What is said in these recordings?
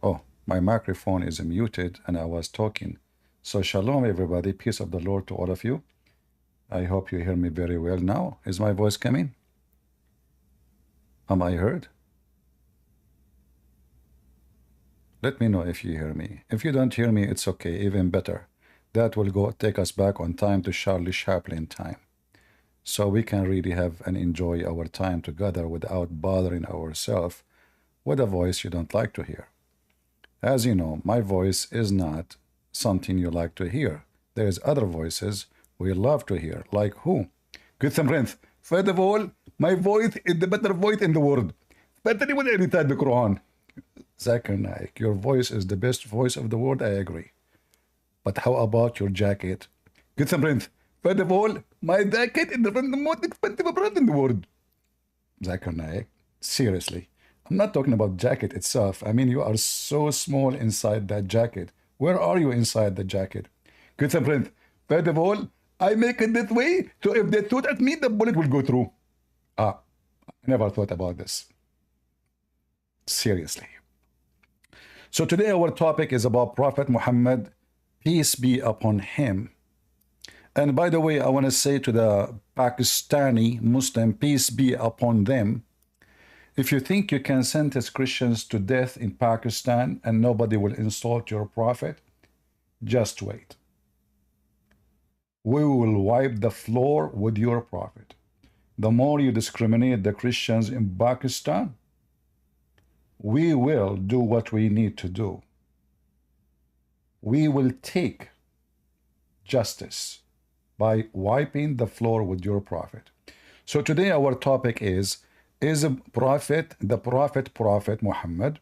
Oh, my microphone is muted and I was talking. So shalom everybody, peace of the Lord to all of you. I hope you hear me very well now. Is my voice coming? Am I heard? Let me know if you hear me. If you don't hear me, it's okay, even better. That will go take us back on time to Charlie Chaplin time. So we can really have and enjoy our time together without bothering ourselves with a voice you don't like to hear. As you know, my voice is not something you like to hear. There's other voices we love to hear, like who? Good Prince. First of all, my voice is the better voice in the world. Better with any type of Quran. Zakir Naik, your voice is the best voice of the world, I agree. But how about your jacket? Good Prince. First of all, my jacket is the most expensive brand in the world. Zakir Naik, seriously. I'm not talking about jacket itself. I mean, you are so small inside that jacket. Where are you inside the jacket? Good Prince. First of all, I make it this way, so if they shoot at me, the bullet will go through. I never thought about this. Seriously. So today our topic is about Prophet Muhammad, peace be upon him. And by the way, I want to say to the Pakistani Muslim, peace be upon them. If you think you can sentence Christians to death in Pakistan and nobody will insult your prophet, just wait. We will wipe the floor with your prophet. The more you discriminate the Christians in Pakistan, we will do what we need to do. We will take justice by wiping the floor with your prophet. So today our topic is a prophet, the Prophet Muhammad,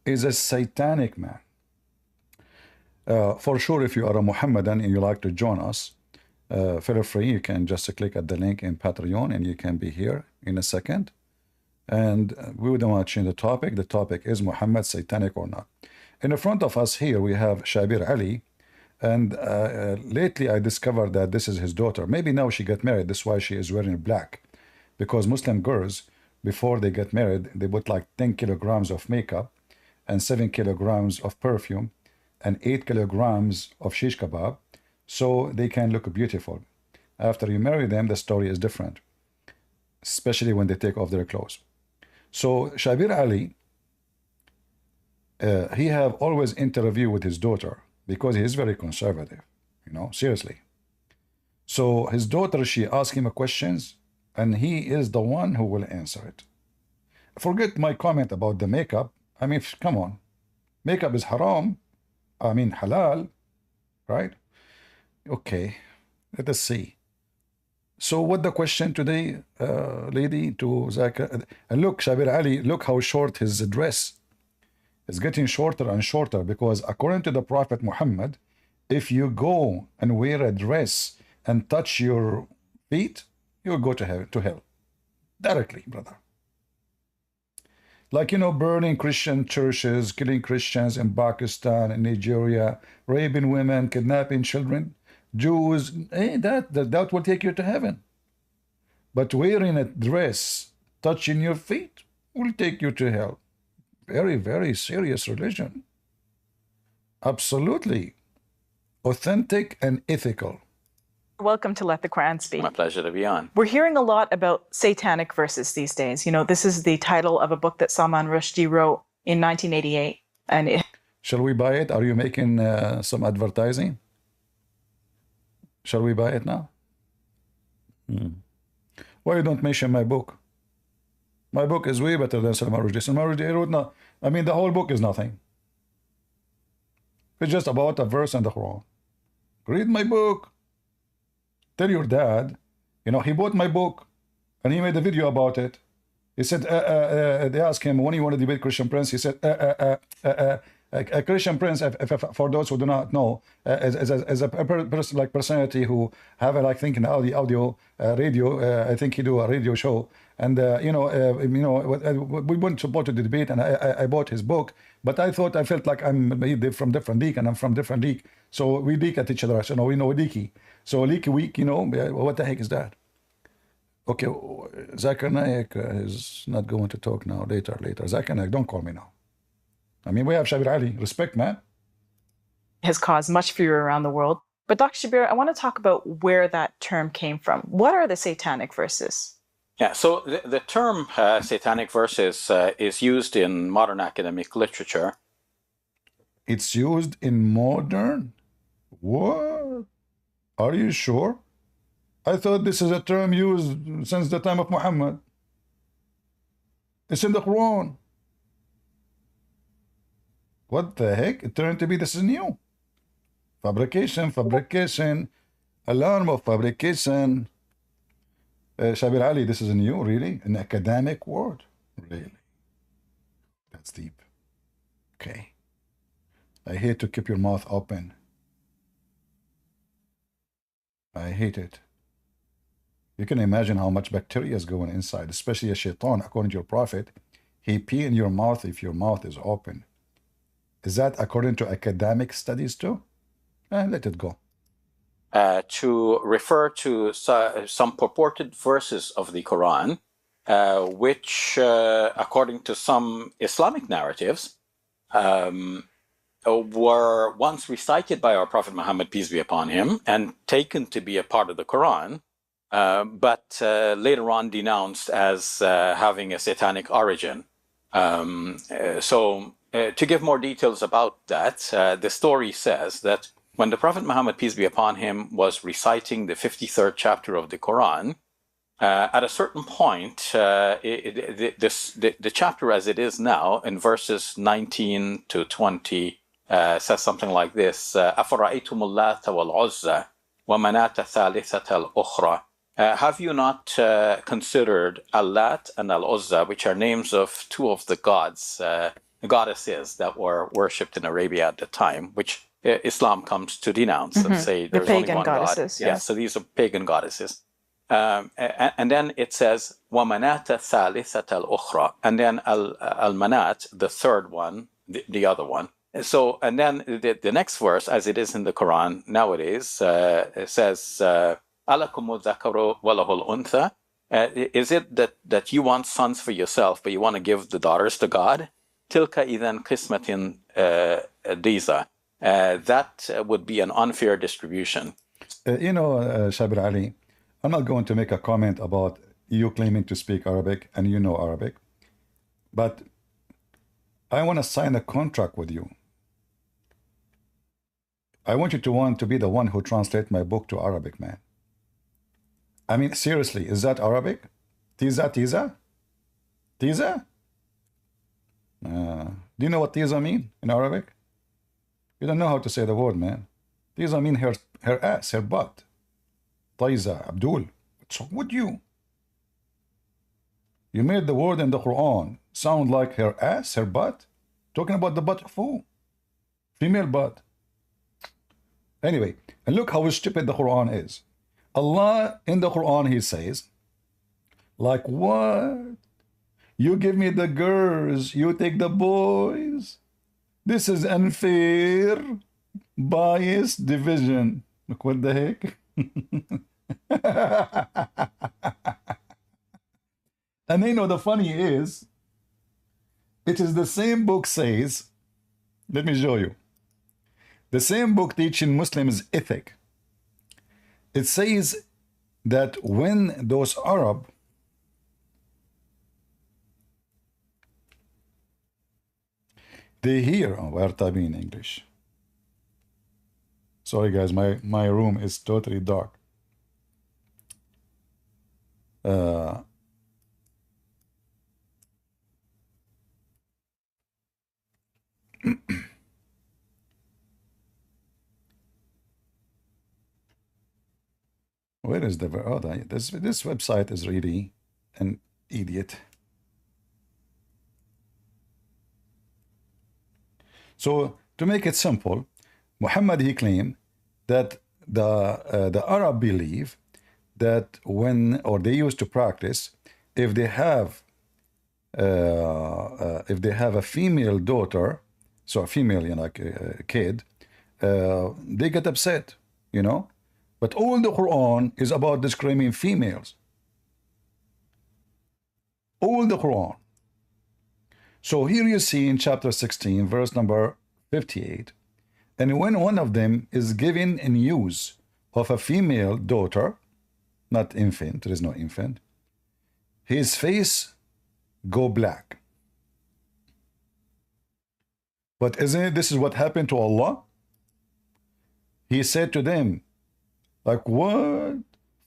is a satanic man. For sure, if you are a Muhammadan and you like to join us, feel free. You can just click at the link in Patreon and you can be here in a second. And we don't want to change the topic. The topic is Muhammad satanic or not. In front of us here, we have Shabir Ali. And lately I discovered that this is his daughter. Maybe now she got married. That's why she is wearing black. Because Muslim girls, before they get married, they put like 10 kilograms of makeup and 7 kilograms of perfume and 8 kilograms of shish kebab so they can look beautiful. After you marry them, the story is different, especially when they take off their clothes. So Shabir Ali, he have always interview with his daughter because he is very conservative, you know, seriously. So his daughter, she asked him questions and he is the one who will answer it. Forget my comment about the makeup. I mean, come on. Makeup is haram. I mean, halal, right? Okay, let us see. So what the question today, lady, to Zakir? And look, Shabir Ali, look how short his dress is getting shorter and shorter because according to the Prophet Muhammad, if you go and wear a dress and touch your feet, you'll go to hell directly, brother. Like, you know, burning Christian churches, killing Christians in Pakistan and Nigeria, raping women, kidnapping children, Jews, that will take you to heaven. But wearing a dress, touching your feet, will take you to hell. Very, very serious religion. Absolutely. Authentic and ethical. Welcome to Let the Quran Speak. My pleasure to be on. We're hearing a lot about satanic verses these days. You know, this is the title of a book that Salman Rushdie wrote in 1988. And Shall we buy it? Are you making some advertising? Shall we buy it now? Why you don't mention my book? My book is way better than Salman Rushdie. Salman Rushdie wrote no. I mean, the whole book is nothing. It's just about a verse in the Quran. Read my book. Tell your dad, you know, he bought my book and he made a video about it. He said, they asked him, when you want to debate Christian Prince, he said, a Christian Prince, for those who do not know, as a person like personality who have a, like thinking audio, radio, I think he do a radio show. And, we weren't supposed to debate and I bought his book, but I felt like I'm from different league and I'm from different league. So we leak at each other, so we know leaky. So leaky week, you know, what the heck is that? Okay, Zakir Naik is not going to talk now, later. Zakir Naik, don't call me now. I mean, we have Shabir Ali. Respect, man. Has caused much furor around the world. But Dr. Shabir, I want to talk about where that term came from. What are the satanic verses? Yeah, so the term satanic verses is used in modern academic literature. It's used in modern? What? Are you sure? I thought this is a term used since the time of Muhammad. It's in the Quran. What the heck? It turned to be this is new. Fabrication, alarm of fabrication. Shabir Ali, this is new, really? An academic word? Really? That's deep. Okay. I hate to keep your mouth open. I hate it. You can imagine how much bacteria is going inside, especially a shaitan, according to your prophet. He pee in your mouth if your mouth is open. Is that according to academic studies too? Let it go. To refer to some purported verses of the Quran, which, according to some Islamic narratives, were once recited by our Prophet Muhammad, peace be upon him, and taken to be a part of the Quran, but later on denounced as having a satanic origin. To give more details about that, the story says that when the Prophet Muhammad, peace be upon him, was reciting the 53rd chapter of the Quran, at a certain point, the chapter as it is now, in verses 19 to 20, says something like this: أَفَرَأَيْتُمُ اللَّاتَ وَالْعُزَّى وَمَنَاةَ الثَّالِثَةَ الْأُخْرَى. Have you not considered Al-Lat and Al-Uzza, which are names of two of the goddesses that were worshipped in Arabia at the time, which Islam comes to denounce and say there's only one goddesses, God. Yeah, so these are pagan goddesses. And then it says وَمَنَاةَ الثَّالِثَةَ الْأُخْرَى, and then Al-Manat, the third one, the other one. So, and then the next verse, as it is in the Quran nowadays, it says أَلَكُمُ الذَّكَرُ وَلَهُ الْأُنْثَى. Is it that you want sons for yourself, but you want to give the daughters to God? تِلْكَ إِذًا قِسْمَةٍ ضِيزَى. That would be an unfair distribution. Shabir Ali, I'm not going to make a comment about you claiming to speak Arabic and you know Arabic, but I want to sign a contract with you. I want you to be the one who translates my book to Arabic, man. I mean, seriously, is that Arabic? Tiza? Do you know what tiza mean in Arabic? You don't know how to say the word, man. Tiza mean her ass, her butt. Tiza, Abdul, what's wrong with you? You made the word in the Quran sound like her ass, her butt? Talking about the butt of who? Female butt. Anyway, and look how stupid the Quran is. Allah in the Quran, he says, like what? You give me the girls, you take the boys. This is unfair, biased division. Look, what the heck? And the funny is, it is the same book says, let me show you. The same book teaching Muslims ethic. It says that when those Arab they hear, we're typing in English. Sorry guys, my room is totally dark. Where is the this website is really an idiot. So to make it simple, Muhammad, he claimed that the Arab believe that they used to practice, if they have a female daughter, so a female, like a kid, they get upset, But all the Quran is about describing females. All the Quran. So here you see in chapter 16, verse number 58, and when one of them is given news of a female daughter, not infant, there is no infant, his face go black. But isn't it this is what happened to Allah? He said to them, like, what?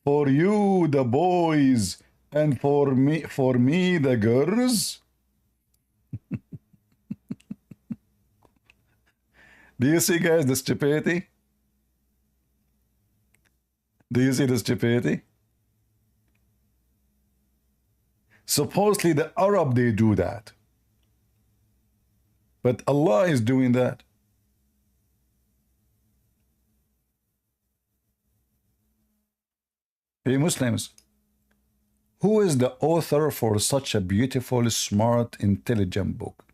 For you the boys, and for me the girls? Do you see, guys, the stupidity? Do you see the stupidity? Supposedly the Arab, they do that. But Allah is doing that. Hey Muslims, who is the author for such a beautiful, smart, intelligent book?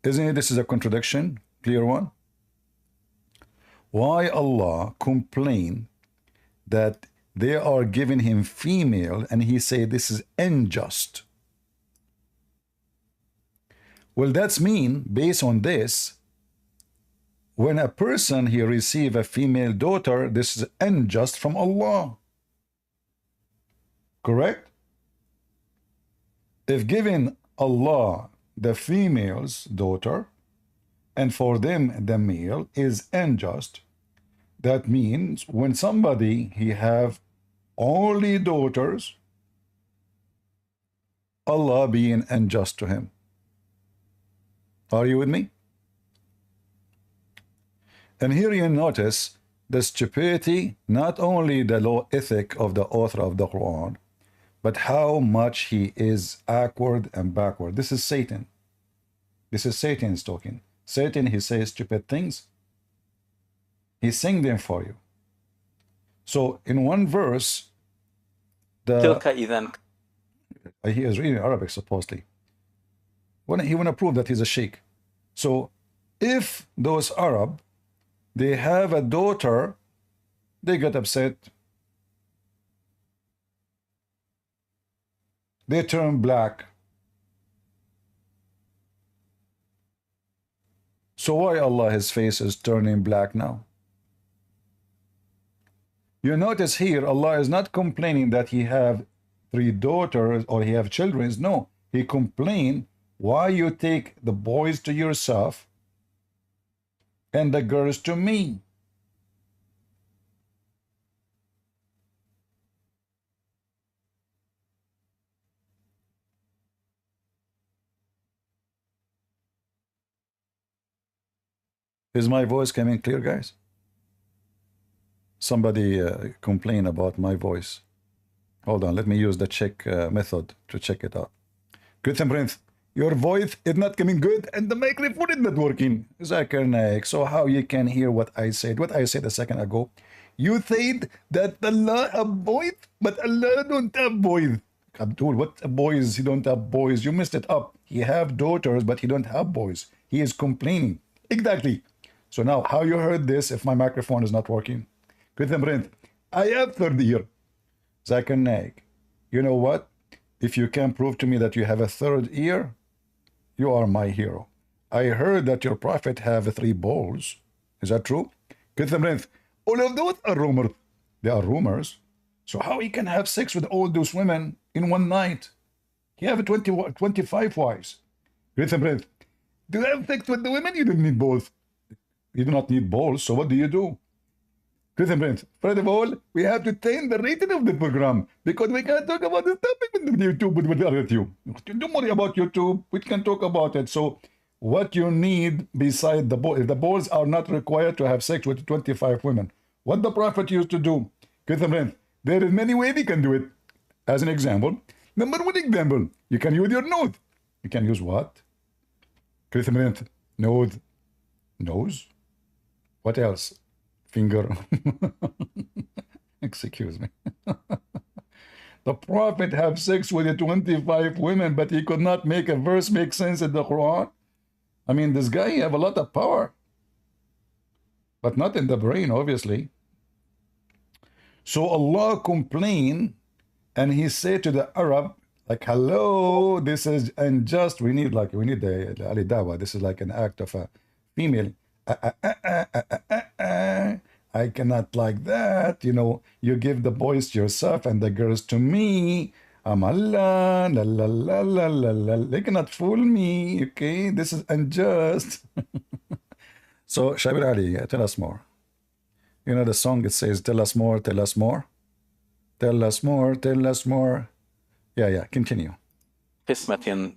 Isn't it this is a contradiction? Clear one? Why Allah complain that they are giving him female and he say this is unjust? Well, that's mean, based on this, when a person he receive a female daughter, this is unjust from Allah. Correct? If given Allah the female's daughter, and for them the male is unjust, that means when somebody he have only daughters, Allah being unjust to him. Are you with me? And here you notice the stupidity, not only the low ethic of the author of the Quran, but how much he is awkward and backward. This is Satan. This is Satan's talking. Satan, he says stupid things. He sing them for you. So in one verse, he is reading Arabic supposedly. He want to prove that he's a sheikh. So if those Arab, they have a daughter, they get upset. They turn black. So why Allah, his face is turning black now? You notice here, Allah is not complaining that he have 3 daughters or he have children. No, he complained, why you take the boys to yourself and the girls to me? Is my voice coming clear, guys? Somebody complain about my voice. Hold on, let me use the check method to check it out. Christian Prince, your voice is not coming good and the microphone is not working. Zakir Naik, so how you can hear what I said? What I said a second ago? You said that Allah have boys, but Allah don't have boys. Abdul, what boys? He don't have boys. You messed it up. He have daughters, but he don't have boys. He is complaining. Exactly. So now, how you heard this if my microphone is not working? Christian Prince, I have 3rd ear. Zakir Naik, you know what? If you can prove to me that you have a 3rd ear, you are my hero. I heard that your prophet have 3 balls. Is that true? Christian Prince, all of those are rumors. They are rumors. So how he can have sex with all those women in one night? He have 25 wives. Christian Prince, do you have sex with the women? You don't need balls. You do not need balls, so what do you do? Christian Prince, first of all, we have to change the rating of the program because we can't talk about this topic with YouTube with YouTube. Don't worry about YouTube. We can talk about it. So what you need beside the ball, if the balls are not required to have sex with 25 women, what the Prophet used to do, Christian Prince, there is many ways you can do it. As an example, number 1 example, you can use your nose. You can use what? Christian Prince, nose. Nose? What else? Finger. Excuse me. The Prophet have sex with 25 women, but he could not make a verse make sense in the Quran. I mean, this guy have a lot of power, but not in the brain, obviously. So Allah complained, and he said to the Arab, Like, hello, this is unjust. We need the Ali Dawa. This is like an act of a female. I cannot like that. You know, you give the boys to yourself and the girls to me. Allah, la la la la la la. They cannot fool me. Okay, this is unjust. So, Shabir Ali, tell us more. You know the song, it says, tell us more, tell us more. Tell us more, tell us more. Yeah, continue. Qismatin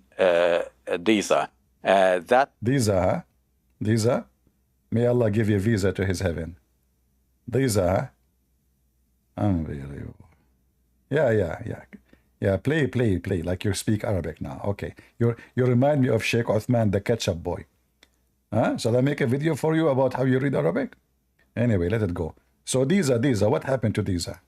Diza. That Diza, may Allah give you a visa to his heaven. Diza, unbelievable. Yeah, play, like you speak Arabic now. Okay, you remind me of Sheikh Uthman, the ketchup boy. Huh? Shall I make a video for you about how you read Arabic? Anyway, let it go. So Diza, what happened to Diza?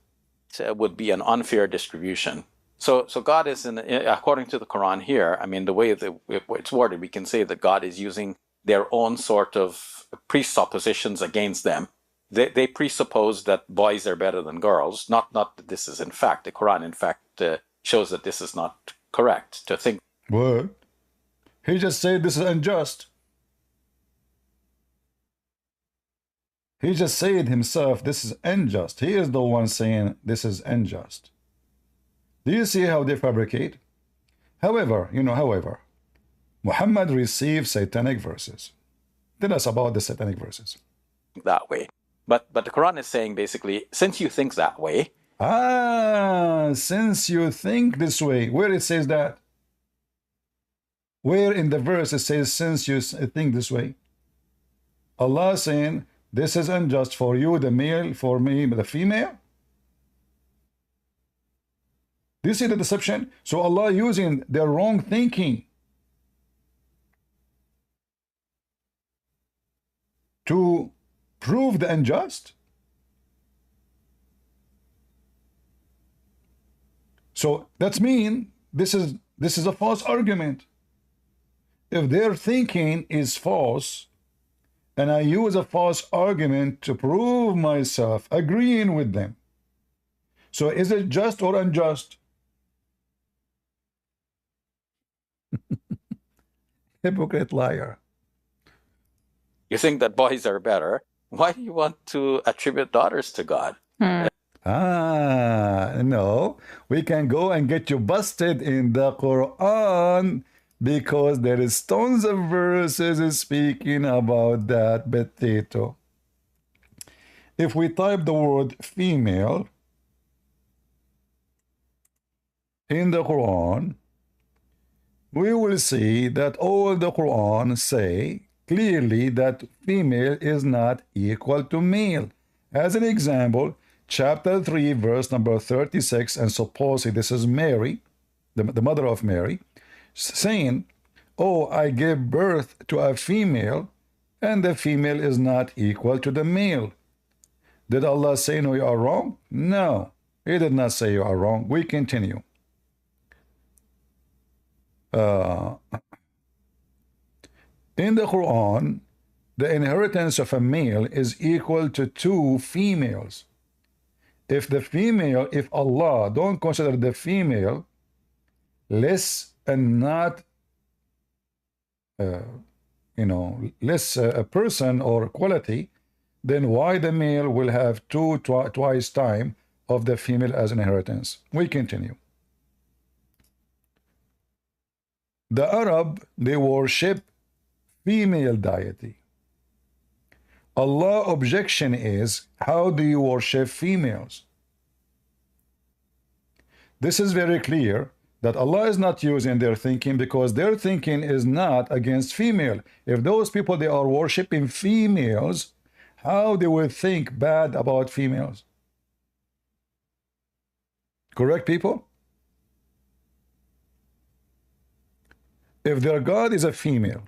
would be an unfair distribution. So God is, according to the Quran here, I mean, the way that it's worded, we can say that God is using their own sort of presuppositions against them. They presuppose that boys are better than girls. Not that this is in fact. The Quran, in fact, shows that this is not correct to think. What? He just said this is unjust. He just said himself, this is unjust. He is the one saying this is unjust. Do you see how they fabricate? However, Muhammad received satanic verses. Tell us about the satanic verses. That way. But the Quran is saying basically, since you think that way. Since you think this way. Where it says that? Where in the verse it says, since you think this way? Allah saying, this is unjust for you, the male, for me, the female. Do you see the deception? So Allah using their wrong thinking to prove the unjust. So that's mean this is a false argument. If their thinking is false, and I use a false argument to prove myself agreeing with them. So is it just or unjust? Hypocrite liar. You think that boys are better. Why do you want to attribute daughters to God? No. We can go and get you busted in the Quran, because there is tons of verses speaking about that potato. If we type the word female in the Quran, we will see that all the Quran say clearly that female is not equal to male. As an example, chapter 3, verse number 36, and supposedly this is Mary, the mother of Mary, saying, oh, I gave birth to a female, and the female is not equal to the male. Did Allah say, no, you are wrong? No, He did not say you are wrong. We continue. In the Quran, the inheritance of a male is equal to 2 females. If Allah don't consider the female less and not less a person or quality, then why the male will have twice time of the female as an inheritance? We continue. The Arab, they worship female deity. Allah's objection is, how do you worship females? This is very clear that Allah is not using their thinking, because their thinking is not against female. If those people, they are worshiping females, how they will think bad about females? Correct, people? If their God is a female,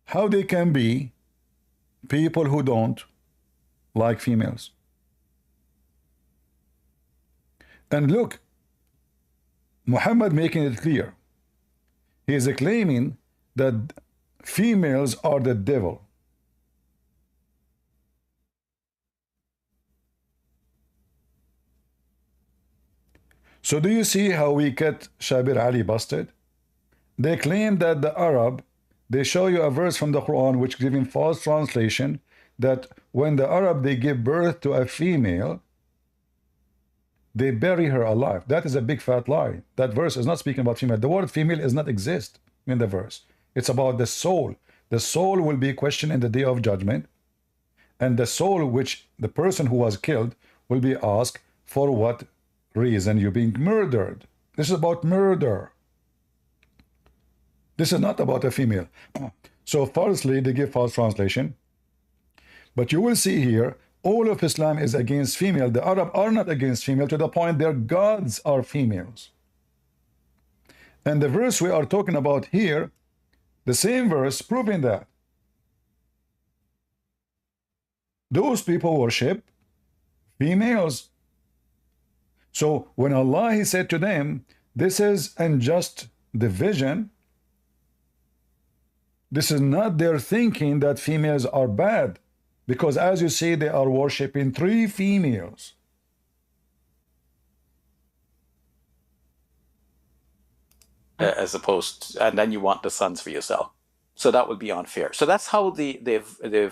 how they can be people who don't like females? And look, Muhammad making it clear. He is claiming that females are the devil. So do you see how we get Shabir Ali busted? They claim that the Arab, they show you a verse from the Quran which giving false translation that when the Arab they give birth to a female, they bury her alive. That is a big fat lie. That verse is not speaking about female. The word female does not exist in the verse. It's about the soul. The soul will be questioned in the day of judgment, and the soul which the person who was killed will be asked for what reason you're being murdered. This is about murder. This is not about a female. So falsely they give false translation. But you will see here, all of Islam is against female. The Arab are not against female to the point their gods are females. And the verse we are talking about here, the same verse proving that. Those people worship females. So when Allah he said to them, this is unjust division, this is not their thinking that females are bad, because as you see, they are worshiping 3 females. As opposed to, and then you want the sons for yourself. So that would be unfair. So that's how the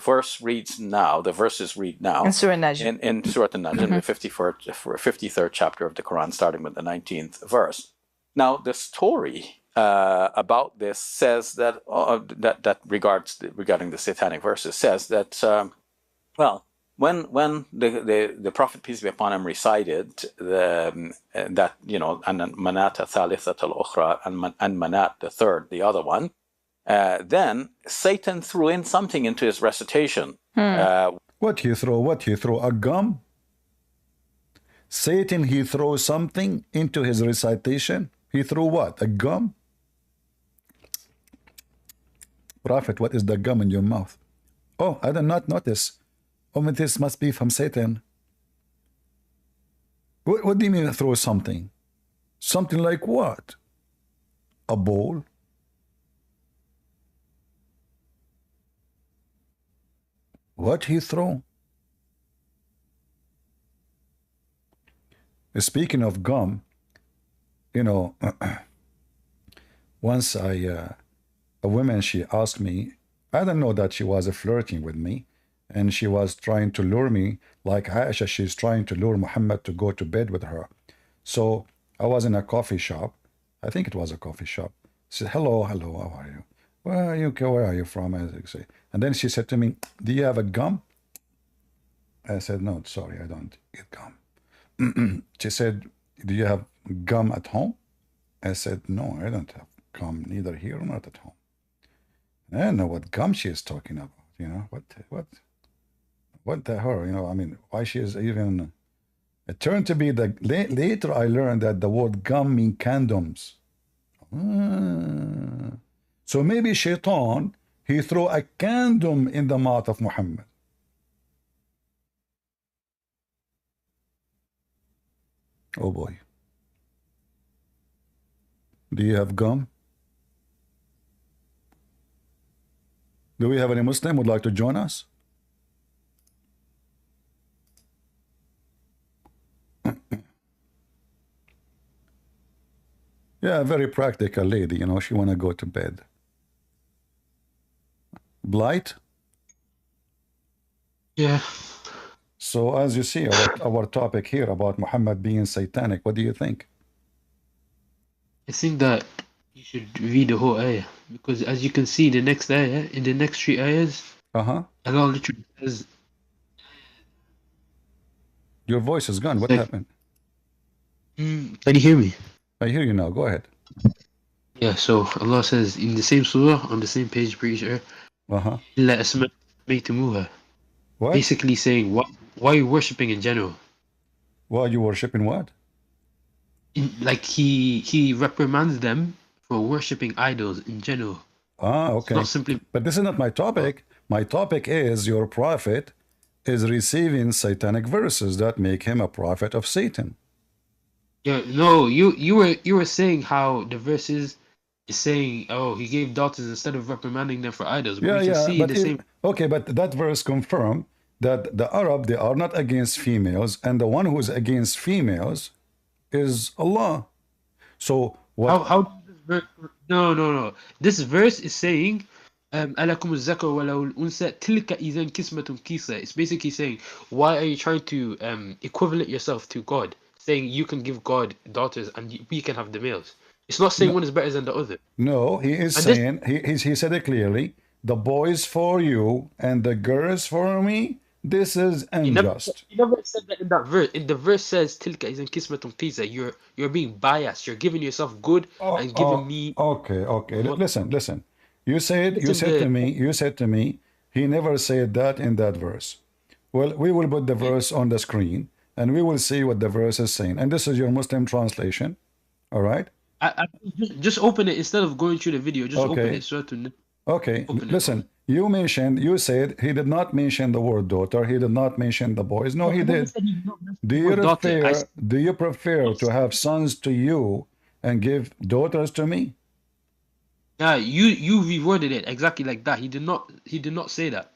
verse reads now. The verses read now In Surah Najm. in Surah An-Najm, in the 53rd chapter of the Quran, starting with the 19th verse. Now the story about this says that regarding the satanic verses says that well, when the Prophet peace be upon him recited that and Manata Thalithat al-Ukhra and Manat the third, the other one, then Satan threw in something into his recitation. What he throw? What he throw? A gum? Satan he throws something into his recitation. He threw what? A gum? Prophet, what is the gum in your mouth? Oh, I did not notice. Oh, this must be from Satan. What do you mean throw something? Something like what? A bowl? What he throw? Speaking of gum, once a woman, she asked me, I don't know that she was flirting with me, and she was trying to lure me, like Aisha, she's trying to lure Muhammad to go to bed with her. So I was in a coffee shop. I think it was a coffee shop. She said, hello, how are you? Where are you from? And then she said to me, do you have a gum? I said, no, sorry, I don't eat gum. She said, do you have gum at home? I said, no, I don't have gum, neither here nor at home. I don't know what gum she is talking about, what the hell, I mean, why she is even, it turned to be later I learned that the word gum means condoms. So maybe Shaitan, he threw a condom in the mouth of Muhammad. Oh boy. Do you have gum? Do we have any Muslim who would like to join us? Yeah, a very practical lady, she want to go to bed. Blight? Yeah. So as you see, our topic here about Muhammad being satanic, what do you think? I think that you should read the whole ayah, because as you can see, in the next ayah, in the next 3 ayahs, Allah literally says. Your voice is gone. What happened? Can you hear me? I hear you now. Go ahead. Yeah, so Allah says in the same surah, on the same page, pretty sure. إِلَّا أَسْمَيْتُمُوهَا. What? Basically saying, why are you worshipping in general? Why are you worshipping what? Like he reprimands them for worshipping idols in general. Okay. Not simply. But this is not my topic. My topic is your prophet is receiving satanic verses that make him a prophet of Satan. Yeah, no, you were saying how the verses is saying, oh, he gave daughters instead of reprimanding them for idols. But we can see the same. Okay, but that verse confirm that the Arab, they are not against females, and the one who is against females is Allah. So what? How does this verse? No. This verse is saying, "Alakum az-zakar wa lahu al-unsa tilka idhan qismatun qisa." It's basically saying, why are you trying to equivalent yourself to God, saying you can give God daughters and we can have the males? It's not saying No, one is better than the other. no, he is And this, saying he said it clearly. The boys for you and the girls for me. This is unjust. he never said that in that verse. In the verse says, "Tilka idhan qismatun qisa." You're being biased. You're giving yourself good and giving me. Okay, okay. What? Listen. You It's in said to me, he never said that in that verse. Well, we will put the verse on the screen and we will see what the verse is saying. And this is your Muslim translation. All right? Just open it instead of going through the video. Just open Okay. it. So to Okay. open it. Listen, you said he did not mention the word daughter. He did not mention the boys. No, he I never did. said he did not mention Do the you word daughter. prefer to have sons to you and give daughters to me? Yeah, you reworded it exactly like that. He did not say that.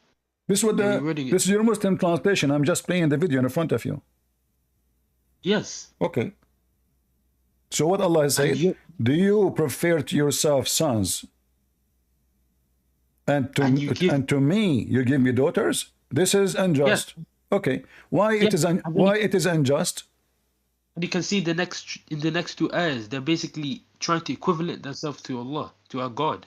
This is your Muslim translation. I'm just playing the video in front of you. Yes. Okay. So what Allah said, do you prefer to yourself sons and to me you give me daughters? This is unjust. Yes. Okay. Why it is unjust? And you can see in the next two ayahs, they're basically trying to equivalent themselves to Allah, to our God.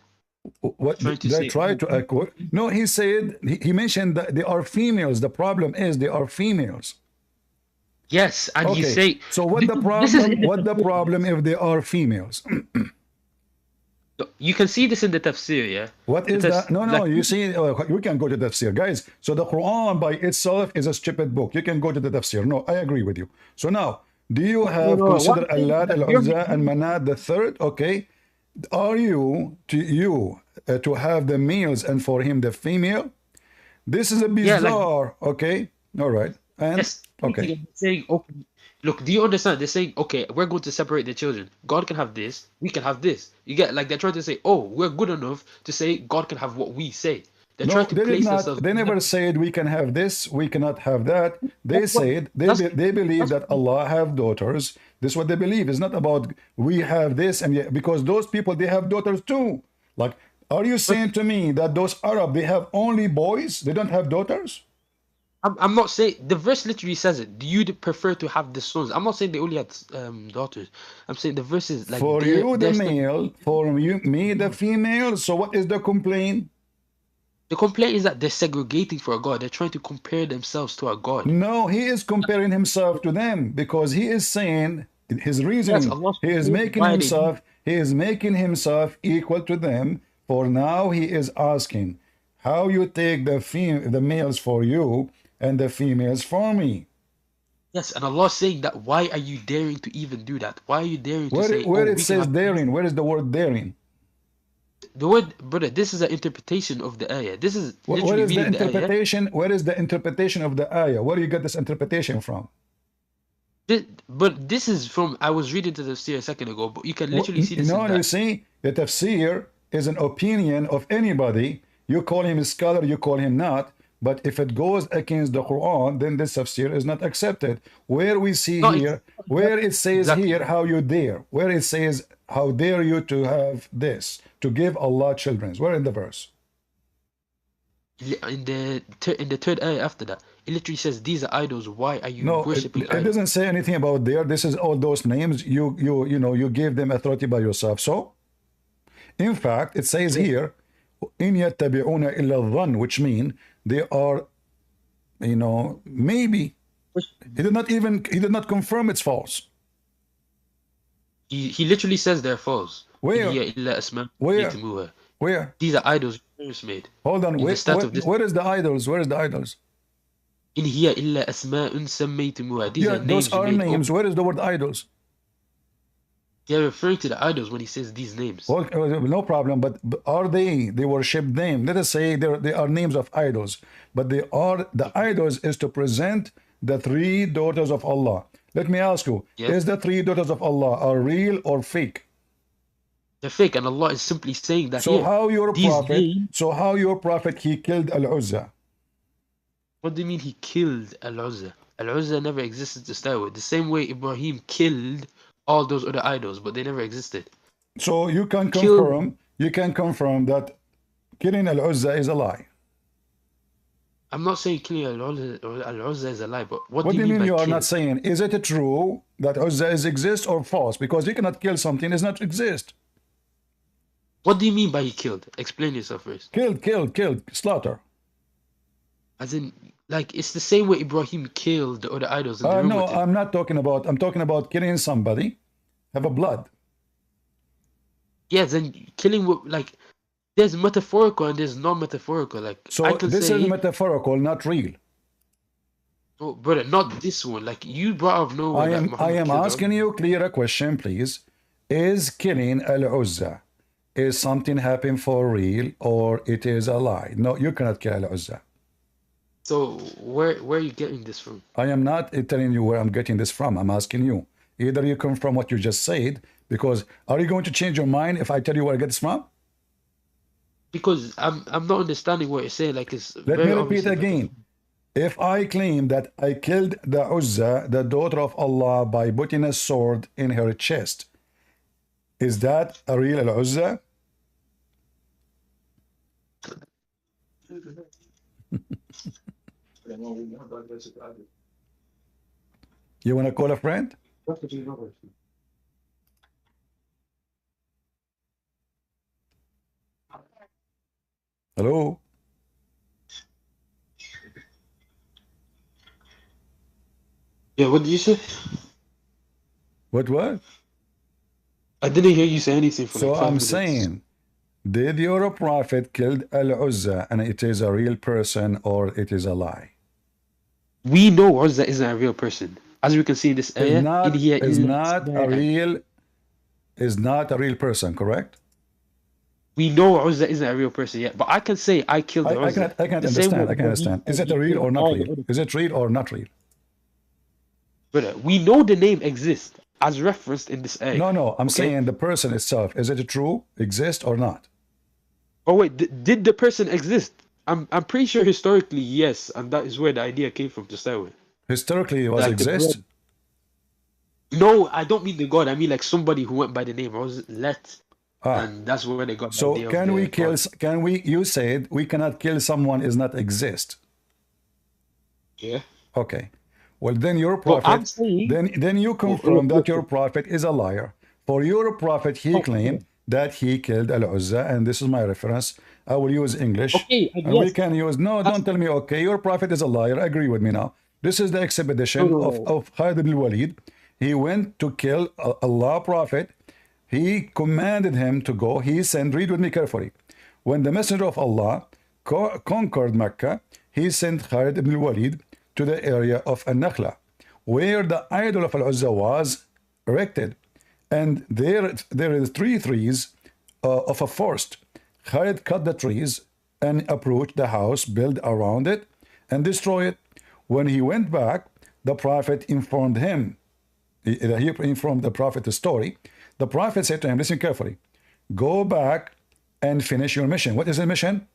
What they try to acquire? No, he said he mentioned that they are females. The problem is they are females. Yes, and Okay. you say So what the problem? What the problem if they are females? You can see this in the tafsir, yeah. What is that? No. You see, we can go to the tafsir, guys. So the Quran by itself is a stupid book. You can go to the tafsir. No, I agree with you. So now, do you have consider Allat, Al-Uzza, and Manat the third? Okay. Are you to have the males and for him the female? This is a bizarre. Okay. All right. And yes, okay. They're saying, okay, look, do you understand? They're saying, okay, we're going to separate the children. God can have this, we can have this. You get like they're trying to say, oh, we're good enough to say God can have what we say. They're trying to place themselves. They never said we can have this, we cannot have that. They said they believe that Allah have daughters. This is what they believe. It's not about we have this and yet, because those people they have daughters too. Like, are you saying to me that those Arab they have only boys? They don't have daughters? I'm not saying the verse literally says it. Do you prefer to have the sons? I'm not saying they only had daughters. I'm saying the verse is like for you the male, for you me the female. So what is the complaint? The complaint is that they're segregating for a God. They're trying to compare themselves to a God. No, he is comparing himself to them because he is saying his reasoning. He is making himself equal to them. For now, he is asking how you take the males for you and the females for me. Yes, and Allah is saying that. Why are you daring to even do that? Why are you daring to say? Where it says daring? Where is the word daring? The word, brother, this is an interpretation of the ayah. This is what is the interpretation? Where is the interpretation of the ayah? Where do you get this interpretation from? But this is from, I was reading the tafsir a second ago, but you can literally see this. No, you see, the tafsir is an opinion of anybody. You call him a scholar, you call him not. But if it goes against the Quran, then this tafsir is not accepted. Where we see here, where it says here, how you dare, where it says, how dare you to have this, to give Allah children. Where in the verse? In the third ayah after that, it literally says, these are idols. Why are you worshipping idols? It doesn't say anything about there. This is all those names. You give them authority by yourself. So, in fact, it says here, إِنْ يَتَّبِعُونَ إِلَّا الظَّنِّ, which mean they are, maybe. He did not confirm it's false. He literally says they're false. Where? Where? These are idols parents made. Hold on. Where is the idols? Where is the idols? إِنْ هِيَ إِلَّا أَسْمَاءٌ سَمَّيْتُمُوهَا. These are names. Those are names. Where is the word idols? They're referring to the idols when he says these names. Well, no problem, but are they worship them? Let us say they are names of idols, but the idols is to present the three daughters of Allah. Let me ask you, is the three daughters of Allah are real or fake? They're fake, and Allah is simply saying that. So how your prophet he killed Al-Uzza? What do you mean he killed Al-Uzza? Al-Uzza never existed to start with. The same way Ibrahim killed all those other idols, but they never existed. So you can Killed. confirm that killing Al-Uzza is a lie. I'm not saying killing Al-Uzza is a lie, but what What do do you you mean mean by you are kill? not saying? Is it true that Uzza is exist or false? Because you cannot kill something does not exist. What do you mean by he killed? Explain yourself first. Killed, slaughter. As in, like, it's the same way Ibrahim killed the other idols in the room No, with him. I'm not talking about. I'm talking about killing somebody, have a blood. Yeah, then killing with, like, there's metaphorical and there's non-metaphorical. Like, I So can this say, is metaphorical, not real. oh, brother, not this one. Like, you brought out nowhere that I Muhammad am killed asking you clear a question, please. Is killing Al-Uzza is something happen for real or it is a lie? No, you cannot kill Al-Uzza. So where are you getting this from? I am not telling you where I'm getting this from. I'm asking you. Either you come from what you just said, because are you going to change your mind if I tell you where I get this from? Because I'm not understanding what you're saying. Like, it's Let very me repeat obviously again. If I claim that I killed the Uzza, the daughter of Allah, by putting a sword in her chest, is that a real Al-Uzza? You want to call a friend? Hello? Yeah, what did you say? What? I didn't hear you say anything for So like 5 I'm minutes. saying, did your prophet killed Al-Uzza and it is a real person or it is a lie? We know Uzza isn't a real person. As we can see in this Is ayah, not in here is is not a real person, correct? we know Uzza isn't a real person yet, but I can say I killed I Uzza. can't The same way understand. I can Ibrahim understand. Is said it he a real killed or not all the real? other Is it real or not real? brother. We know the name exists as referenced in this ayah. No, I'm Okay? saying the person itself. Is it true, exist or not? Oh wait, did the person exist? I'm pretty sure historically yes, and that is where the idea came from to start with. Historically, it was Like the exist. bread. No, I don't mean the god. I mean like somebody who went by the name Let, and that's where they got the So idea can of we the kill? god. Can we? You said we cannot kill someone is not exist. Yeah. Okay. Well, then your But I'm prophet. saying. Then you confirm that your prophet is a liar. For your prophet, he claimed that he killed Al-Uzza, and this is my reference. I will use English. Okay, And we yes. can use. No, don't tell me. Okay, your prophet is a liar. Agree with me now. This is the expedition of Khalid ibn Walid. He went to kill Allah prophet. He commanded him to go. He sent, read with me carefully. When the messenger of Allah conquered Mecca, he sent Khalid ibn Walid to the area of An-Nakhla, where the idol of Al-Uzza was erected. And there is 3 trees of a forest. Khalid cut the trees and approached the house built around it and destroyed it. When he went back, the prophet informed him. He informed the prophet the story. The prophet said to him, listen carefully, go back and finish your mission. What is the mission?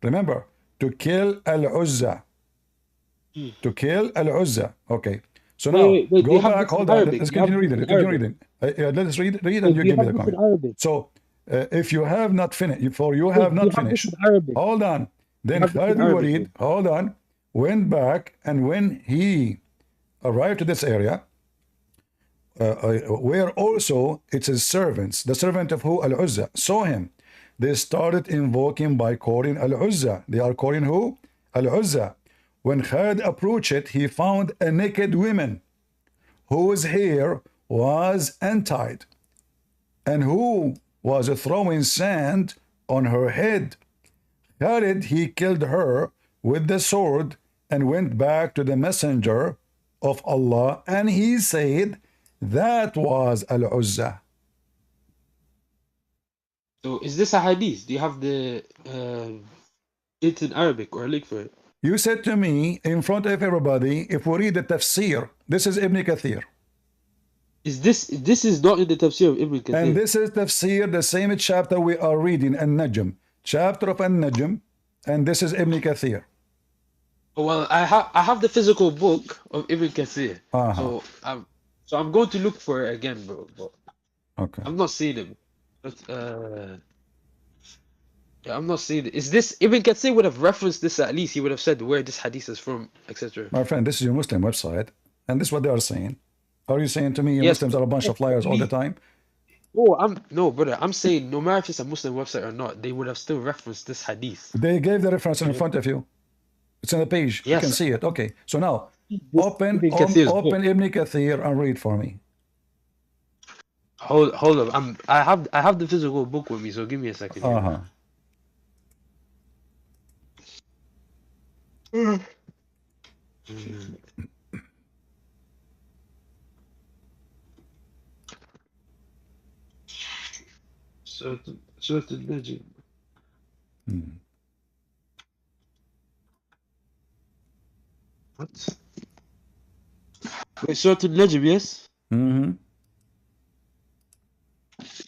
Remember, to kill Al-Uzza. To kill Al-Uzza. Okay. So now, wait, go back, hold on, let's continue reading. Let us read and you give me the comment. So, if you have not finished, for you have not finished, hold on. Then Khalid ibn Walid, hold on, went back, and when he arrived to this area, where also it's his servants, the servant of who? Al-Uzza, saw him. They started invoking by calling Al-Uzza. They are calling who? Al-Uzza. When Khalid approached it, he found a naked woman whose hair was untied and who was throwing sand on her head. Khalid, he killed her with the sword and went back to the messenger of Allah, and he said that was Al-Uzza. So is this a hadith? Do you have the it in Arabic or a link for it? You said to me in front of everybody, if we read the tafsir, this is Ibn Kathir. Is this is not in the tafsir of Ibn Kathir? And this is tafsir, the same chapter we are reading, An-Najm, chapter of An-Najm, and this is Ibn Kathir. Well, I have the physical book of Ibn Kathir. So So I'm going to look for it again, bro. But Okay. I'm not seeing it. But yeah, I'm not seeing it. Is this Ibn Kathir would have referenced this at least? He would have said where this hadith is from, etc. My friend, this is your Muslim website, and this is what they are saying. Are you saying to me Yes. Muslims are a bunch of liars all the time? Oh, no, brother. I'm saying no matter if it's a Muslim website or not, they would have still referenced this hadith. They gave the reference in front of you. It's on the page. You Yes. can see it. Okay. So now, This open Ibn Kathir's book. Ibn Kathir and read for me. Hold up. I have the physical book with me, so give me a second. Here. Uh-huh. Surat al-Najm. What? Wait, Surat al-Najm, yes? Mm-hmm.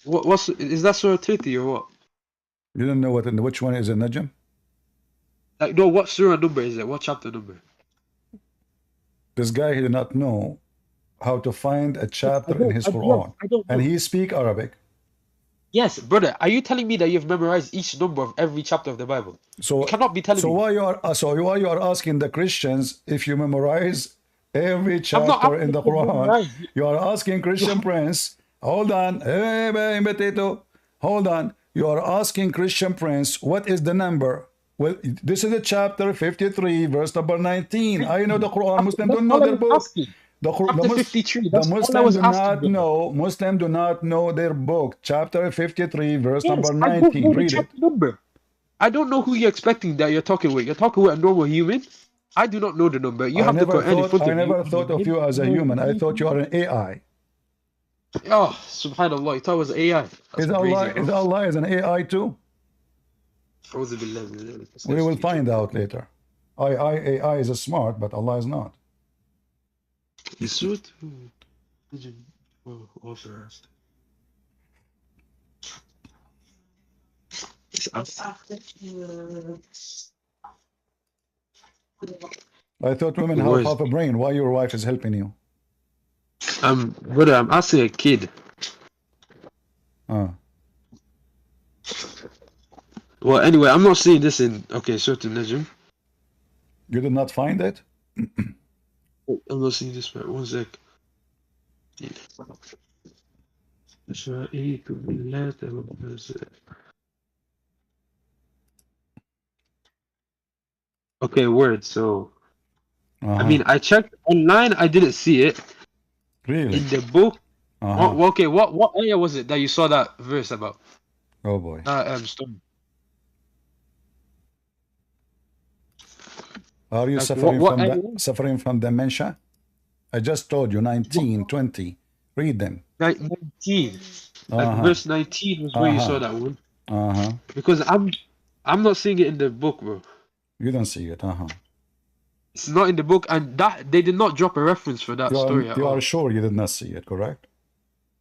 What's is that Surah 30 or what? You don't know which one is a Najm? Like, no, what surah number is it? What chapter number? This guy, he did not know how to find a chapter in his Quran. I don't know. And he speak Arabic. Yes, brother. Are you telling me that you've memorized each number of every chapter of the Bible? So You cannot be telling me. why you are asking the Christians if you memorize every I'm not chapter in the asking you to Quran? memorize. You are asking Christian Prince. Hold on. Hey, potato. Hold on. You are asking Christian Prince what is the number? Well, this is a chapter 53, verse number 19. I know the Quran. Muslims don't know their book. Chapter 53. The That's all I Muslims was do asking. not brother. know. Muslims do not know their book. Chapter 53, verse Yes, number I don't 19. know the Read it. chapter number. I don't know who you're expecting that you're talking with. You're talking with a normal human. I do not know the number. You have the Quran in front of you. I never thought of you as a human. I thought you are an AI. Oh, subhanallah. You thought it was AI. That's Is crazy, bro. Allah is an AI too? A'udhu billahi min dhalik. We will find out later. AI is smart, but Allah is not. Yusuf authorized. I thought women Who have is- half a brain. Why your wife is helping you? Brother, I'm asking a kid. Uh, Well, anyway, I'm not seeing this in Surah Najm. you did not find it? I'm not seeing this part. One sec. Okay, word. So, I mean, I checked online. I didn't see it Really? in the book. Uh-huh. Okay, what area was it that you saw that verse about? Oh boy. Storm. Are you Like, suffering what from area? suffering from dementia? I just told you 19, 20. Read them. 19. Like Uh-huh. verse 19 was where you saw that one. Uh-huh. Because I'm not seeing it in the book, bro. You don't see it. Uh-huh. It's not in the book, and that they did not drop a reference for that story at You all. are sure you did not see it, correct?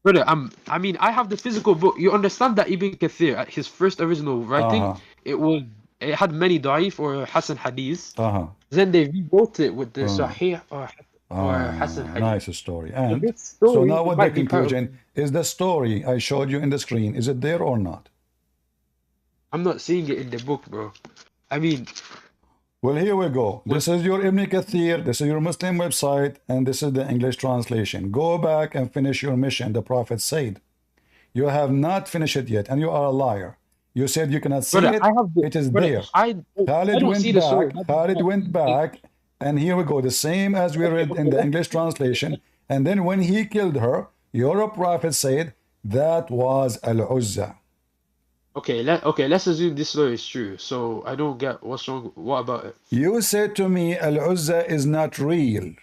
Brother, I mean, I have the physical book. You understand that Ibn Kathir, at his first original writing, Uh-huh. it had many da'if or Hasan hadith. Uh-huh. Then they rewrote it with the Oh. Sahih or Hasan hadith. Nice story. And this so story now what the might be part of- conclusion is the story I showed you in the screen. Is it there or not? I'm not seeing it in the book, bro. I mean, Well, here we go. This is your Ibn Kathir, this is your Muslim website, and this is the English translation. Go back and finish your mission, the Prophet said. You have not finished it yet, and you are a liar. You said you cannot see brother, it. I have the, It is brother, there. I Khalid don't went see the story. back. Khalid went back, and here we go. The same as we read in the English translation. And then when he killed her, your Prophet said that was Al-Uzza. Okay, let's assume this story is true. So I don't get what's wrong. What about it? You said to me Al-Uzza is not real.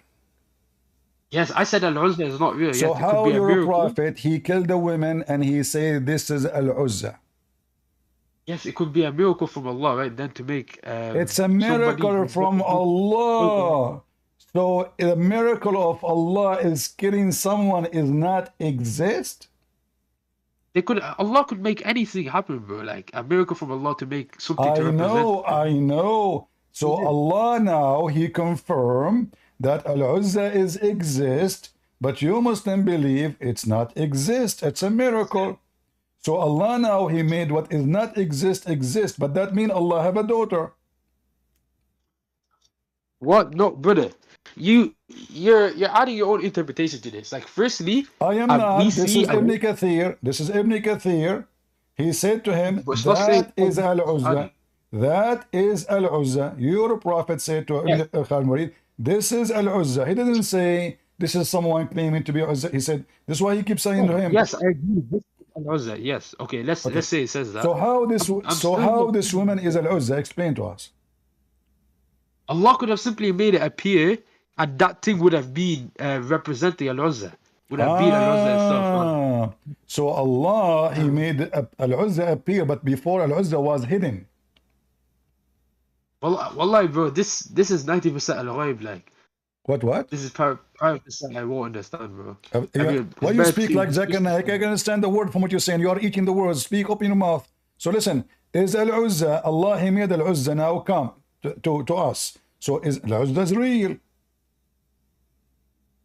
Yes, I said Al-Uzza is not real. So Yes, it how could be a your miracle. Prophet, he killed the women and he said this is Al-Uzza. Yes, it could be a miracle from Allah, right? Then to make It's a miracle from Allah. So the miracle of Allah is killing someone is not exist? Allah could make anything happen, bro. Like a miracle from Allah to make something to represent. I know. So Allah now, he confirmed that Al-Uzza is exist, But you Muslim believe it's not exist. It's a miracle. So Allah now, He made what is not exist. But that means Allah have a daughter. What? No, brother. You're adding your own interpretation to this. Like, firstly, I am not. we This see is Ibn Kathir. This is Ibn Kathir. He said to him, But it's not saying- that is Al-Uzza. That is Al-Uzza. Your prophet said to Yeah. Khalid Murid, this is Al-Uzza. He didn't say this is someone claiming to be Uzza. He said, this is why he keeps saying to him. Yes, I agree. This is Al-Uzza. Yes. Okay. Let's say it says that. So how this this woman is Al-Uzza? Explain to us. Allah could have simply made it appear, and that thing would have been representing Al-Uzza. Would have been Al-Uzza itself. So Allah, He made Al-Uzza appear, but before Al-Uzza was hidden. Wallahi, bro, this is 90% Al-Ghaib. Like, What? this is part of the I won't understand, bro. Why you speak like Zakir Naik? I can understand the word from what you're saying. You are eating the words. Speak, open your mouth. So listen, is Al-Uzza, Allah, He made Al-Uzza now come to us. So is Al-Uzza real?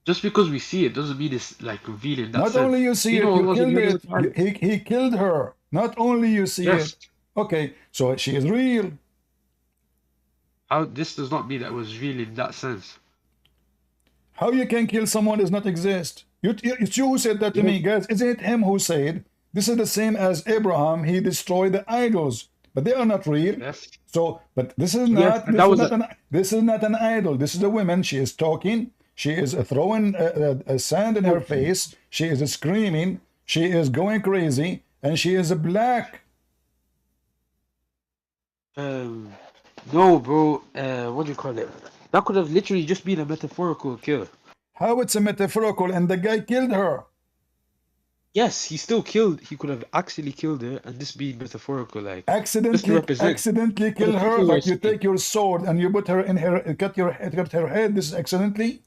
Just because we see it doesn't mean it's like revealing that Not sense. only you see it, you killed it. He killed her. Not only you see it. Okay, so she is real. How this does not mean that it was real in that sense. How you can kill someone does not exist? It's you who said that to me, guys. Isn't it him who said this is the same as Abraham? He destroyed the idols, but they are not real. Yes. So, but this is not. This is not an idol. This is a woman. She is talking. She is throwing sand in her face. She is screaming. She is going crazy, and she is black. No, bro. What do you call it? That could have literally just been a metaphorical kill. How it's a metaphorical, and the guy killed her. Yes, he still killed. He could have actually killed her, and this be metaphorical, like accidentally kill her. But you take your sword and you put her in her, cut her head. This is accidentally.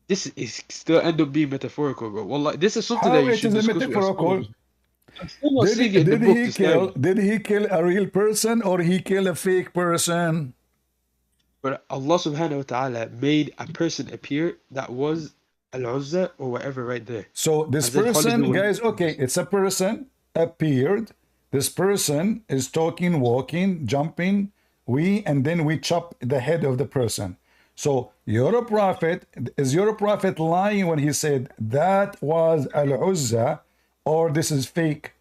This is still end up being metaphorical, bro. Well, like, this is something How that you it should is a discuss. metaphorical? Did he kill a real person or he kill a fake person? But Allah subhanahu wa ta'ala made a person appear that was Al-Uzza or whatever right there. So this person, guys, okay, it's a person appeared. This person is talking, walking, jumping. And then we chop the head of the person. So your prophet, is your prophet lying when he said that was Al-Uzza or this is fake?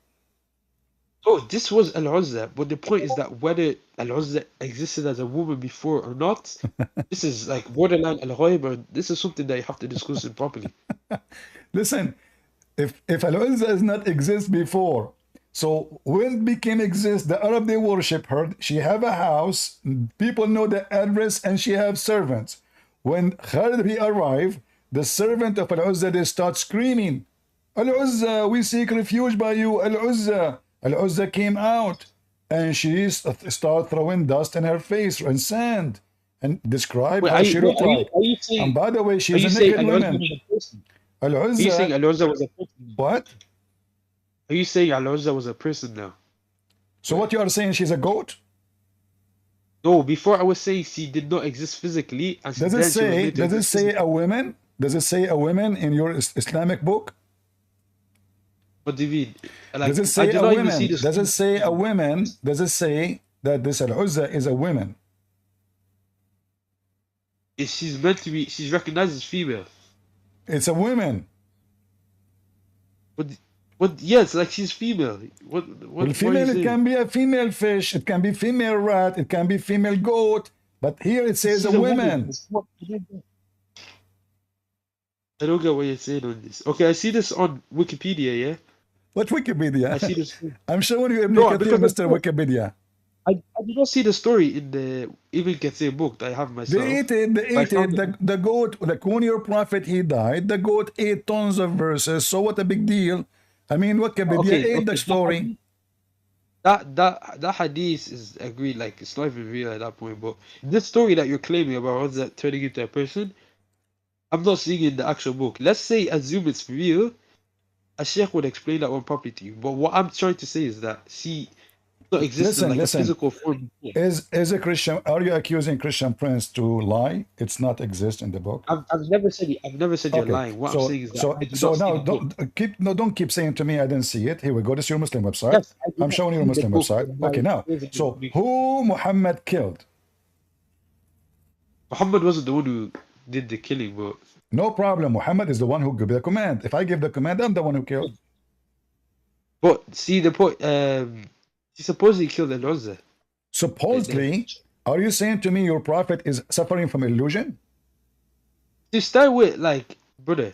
Oh, this was Al-Uzza, but the point is that whether Al-Uzza existed as a woman before or not, this is like borderline Al-Ghaib, or this is something that you have to discuss it properly. Listen, if Al-Uzza does not exist before, so when it became exist, the Arab, they worship her. She have a house, people know the address, and she have servants. When Khalid he arrived, the servant of Al-Uzza, they start screaming, Al-Uzza, we seek refuge by you, Al-Uzza. Al-Uzza came out and she started throwing dust in her face and sand and described how she looked like. And by the way, she's a naked woman. Are you saying Al-Uzza was a person? What? Are you saying Al-Uzza was a person now? So what you are saying, she's a goat? No, before I was saying she did not exist physically. And does it say a woman? Does it say a woman in your Islamic book? What do you mean? Like, does it say a woman? Does it say a woman? Does it say that this Al-Uzza is a woman? She's meant to be. She's recognized as female. It's a woman. But yes, like she's female. Well, female. It can be a female fish. It can be female rat. It can be female goat. But here it says a woman. I don't get what you're saying on this. Okay, I see this on Wikipedia. Yeah. What Wikipedia? I see this. I'm showing you Ibn Kathir, Mr. Wikipedia. I did not see the story in the Ibn Kathir book that I have myself. They ate it. The goat, like when your prophet he died, the goat ate tons of verses. So what a big deal? I mean, Wikipedia ate the story. That hadith is agreed. Like it's not even real at that point. But this story that you're claiming about what's that turning into a person, I'm not seeing it in the actual book. Let's say assume it's real. A sheikh would explain that one properly to you. But what I'm trying to say is that not existent like a physical form. Is a Christian? Are you accusing Christian Prince to lie? It's not exist in the book. I've never said you're lying. What I'm saying is that I do not now see the book. don't keep saying to me I didn't see it. Here we go. This is your Muslim website. Yes, I do I'm not showing you a see the Muslim book website. in my Okay, now, physical so body. who Muhammad killed? Muhammad wasn't the one who did the killing, but No problem. Muhammad is the one who gave the command. If I give the command, I'm the one who killed. see the point. He supposedly killed Al-Uzza. Supposedly, are you saying to me your prophet is suffering from illusion? To start with, like, brother,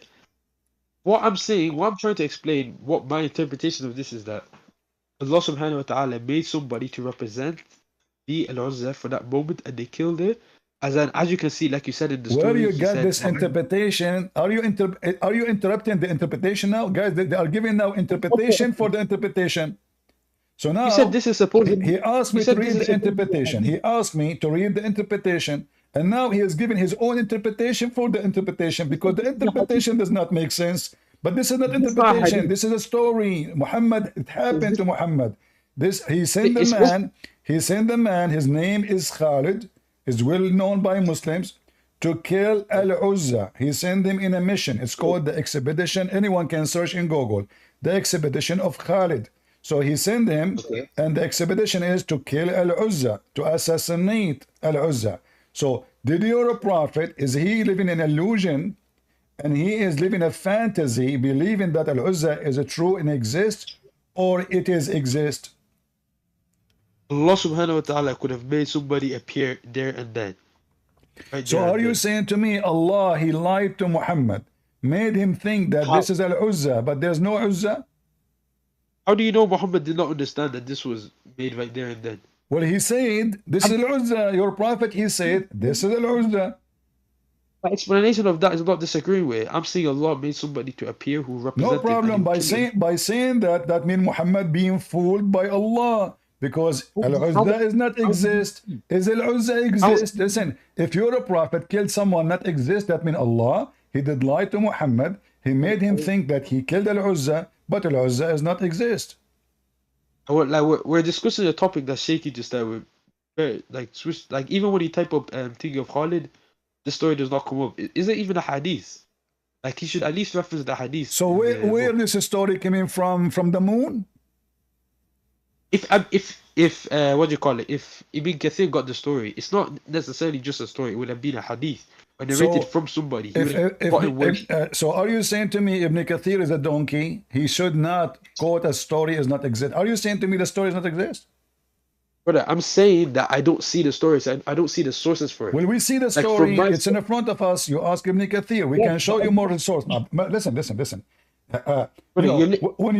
what I'm trying to explain, what my interpretation of this is that Allah subhanahu wa ta'ala made somebody to represent the Al-Uzza for that moment and they killed it. As you can see, like you said in the story, Where you he get said, this interpretation? Are you interrupting the interpretation now, guys? They are giving now interpretation for the interpretation. So now You said this is supposedly. he asked me you to said read this is the supposedly interpretation. He asked me to read the interpretation, and now he is giving his own interpretation for the interpretation because the interpretation does not make sense. But this is not This is not interpretation. hadith. This is a story. Muhammad, it happened to Muhammad. He sent the It's supposed- man. He sent the man. His name is Khalid. Is well known by Muslims to kill Al-Uzza. He sent him in a mission. It's called the expedition. Anyone can search in Google. The expedition of Khalid. So he sent him, and the expedition is to kill Al-Uzza, to assassinate Al-Uzza. So did your prophet, is he living in illusion, and he is living a fantasy, believing that Al-Uzza is a true and exists, or it is exist? Allah subhanahu wa ta'ala could have made somebody appear there and then. Right So there and are you then. saying to me, Allah, he lied to Muhammad, made him think that How? this is Al-Uzza, but there's no Uzza? How do you know Muhammad did not understand that this was made right there and then? Well, he said, this is Al-Uzza. Your prophet, he said, this is Al-Uzza. My explanation of that is not disagreeing with. I'm saying Allah made somebody to appear who No represented. problem. By saying that, that means Muhammad being fooled by Allah. Because Al-Uzza is not exist. Is Al-Uzza exist? Listen, if you're a prophet, killed someone not exist, that means Allah, he did lie to Muhammad. He made him think that he killed Al-Uzza, but Al-Uzza is not exist. We're discussing a topic that shaky just that we're very switch even when you type up thinking of Khalid, the story does not come up. Is it even a hadith? Like he should at least reference the hadith. So in the where book. this story coming from the moon? If what do you call it? If Ibn Kathir got the story, it's not necessarily just a story. It would have been a hadith, or narrated from somebody. He would have gotten words. So are you saying to me Ibn Kathir is a donkey? He should not quote a story is not exist. Are you saying to me the story does not exist? Brother, I'm saying that I don't see the stories. I don't see the sources for it. Well, we see the Like, from story. my It's in the front of us. You ask Ibn Kathir. We can show you more resources. Now, listen. When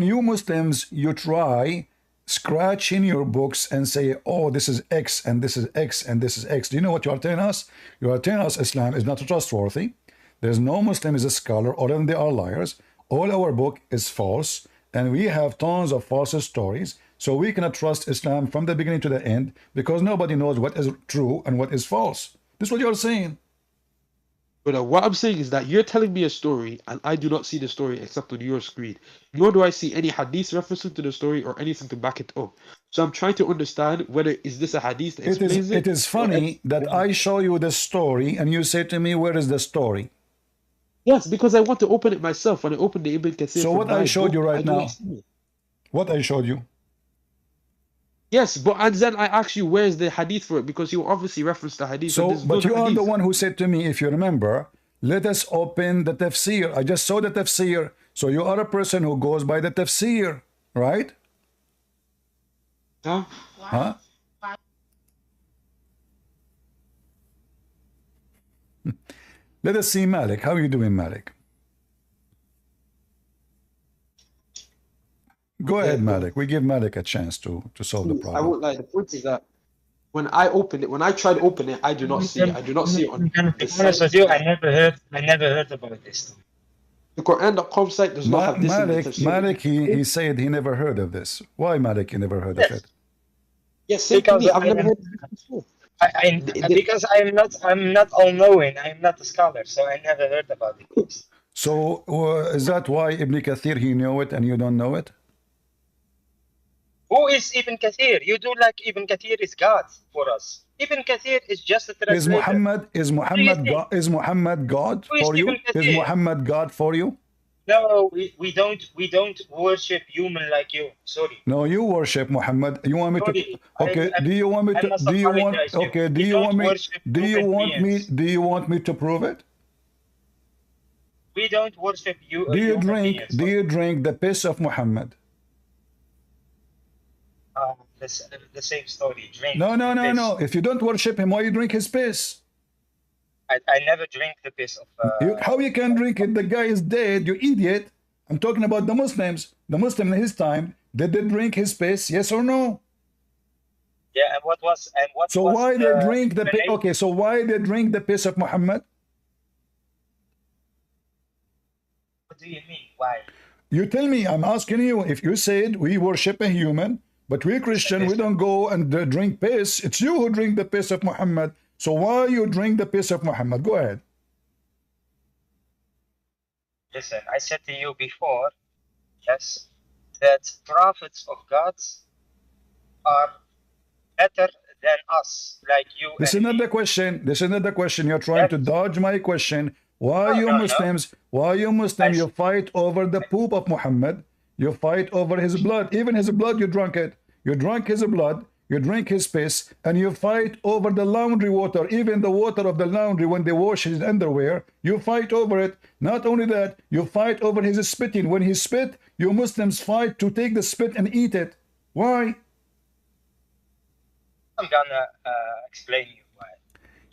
you Muslims, you try scratch in your books and say, oh, this is X and this is X and this is X. Do you know what you are telling us? You are telling us Islam is not trustworthy. There's no Muslim is a scholar, or then they are liars. All our book is false, and we have tons of false stories. So we cannot trust Islam from the beginning to the end because nobody knows what is true and what is false. This is what you're saying. But what I'm saying is that you're telling me a story, and I do not see the story except on your screen. Nor do I see any hadith referencing to the story or anything to back it up. So I'm trying to understand whether is this a hadith that explains it. It is funny that I show you the story and you say to me, where is the story? Yes, because I want to open it myself. When I open the Ibn Kathir. So what I showed you right now. don't see it. What I showed you. Yes, and then I asked you where's the hadith for it because you obviously referenced the hadith. So, and there's but no you are hadith. the one who said to me, if you remember, let us open the tafsir. I just saw the tafsir. So you are a person who goes by the tafsir, right? Huh? Huh? Let us see Malik. How are you doing, Malik? Go ahead, Malik. We give Malik a chance to solve the I problem. won't lie. The point is that when I open it, when I try to open it, I do not see it. I do not see it on To be honest with you, I never heard about this. the Quran.com site. Does not have this in the tafsir. Malik, he said he never heard of this. Why, Malik, you never heard of it? Yes, same to Because me. I've I never am- heard of this before. Because I'm not all knowing. I'm not a scholar, so I never heard about it. So is that why Ibn Kathir, he knew it and you don't know it? Who is Ibn Kathir? You do like Ibn Kathir is God for us. Ibn Kathir is just a Is translator. Muhammad God Who is for you? Ibn Is Kathir? Muhammad God for you? No, we don't worship human like you. Sorry. No, you worship Muhammad. You want me to? Sorry. Okay. Do you want me I to? must Do you want? apologize to you. Okay. Do We you don't want me? worship Do you human want me? beings. Do you want me to prove it? We don't worship you. Do you human drink? beings. Do you drink the piss of Muhammad? The same story. Drink. No, no, no, piss. no. If you don't worship him, why you drink his piss? I never drink the piss of. How you can drink it? The guy is dead. You idiot. I'm talking about the Muslims. The Muslim in his time, did they drink his piss? Yes or no? Yeah, and what was So was why they drink the piss? name? Okay, so why they drink the piss of Muhammad? What do you mean? Why? You tell me. I'm asking you. If you said we worship a human, but we Christian, we don't go and drink piss. It's you who drink the piss of Muhammad. So why you drink the piss of Muhammad? Go ahead. Listen, I said to you before, yes, that prophets of God are better than us, like you. This is and not me. the question. This is not the question. You're trying to dodge my question. Why No, you no, no. Muslims? Why you Muslim? You fight over the poop of Muhammad. You fight over his blood. Even his blood, you drunk it. You drank his blood. You drink his piss, and you fight over the laundry water, even the water of the laundry when they wash his underwear. You fight over it. Not only that, you fight over his spitting. When he spit, you Muslims fight to take the spit and eat it. Why? I'm gonna explain you why.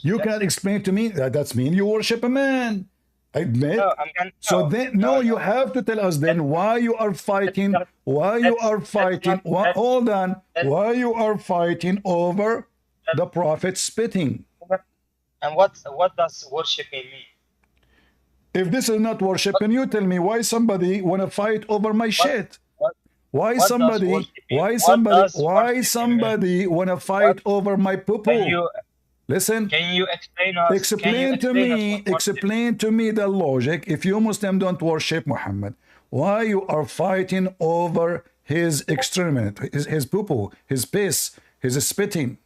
You can't explain to me that. That's mean you worship a man. I admit. No, I'm gonna. So no, then, no, you no. have to tell us then why you are fighting. Why you are fighting? Hold on. Why you are fighting over the prophet spitting? And what does worshiping mean? If this is not worshiping, you tell me why somebody want to fight over my shit. What Why does somebody? worshiping- Why what somebody? does Why worshiping somebody want to fight over my Can poo-poo? you Listen. can you explain us? can you Explain to explain me, us what worship- explain to me the logic. If you Muslim don't worship Muhammad, why you are fighting over his excrement, his poo-poo, his piss, his spitting?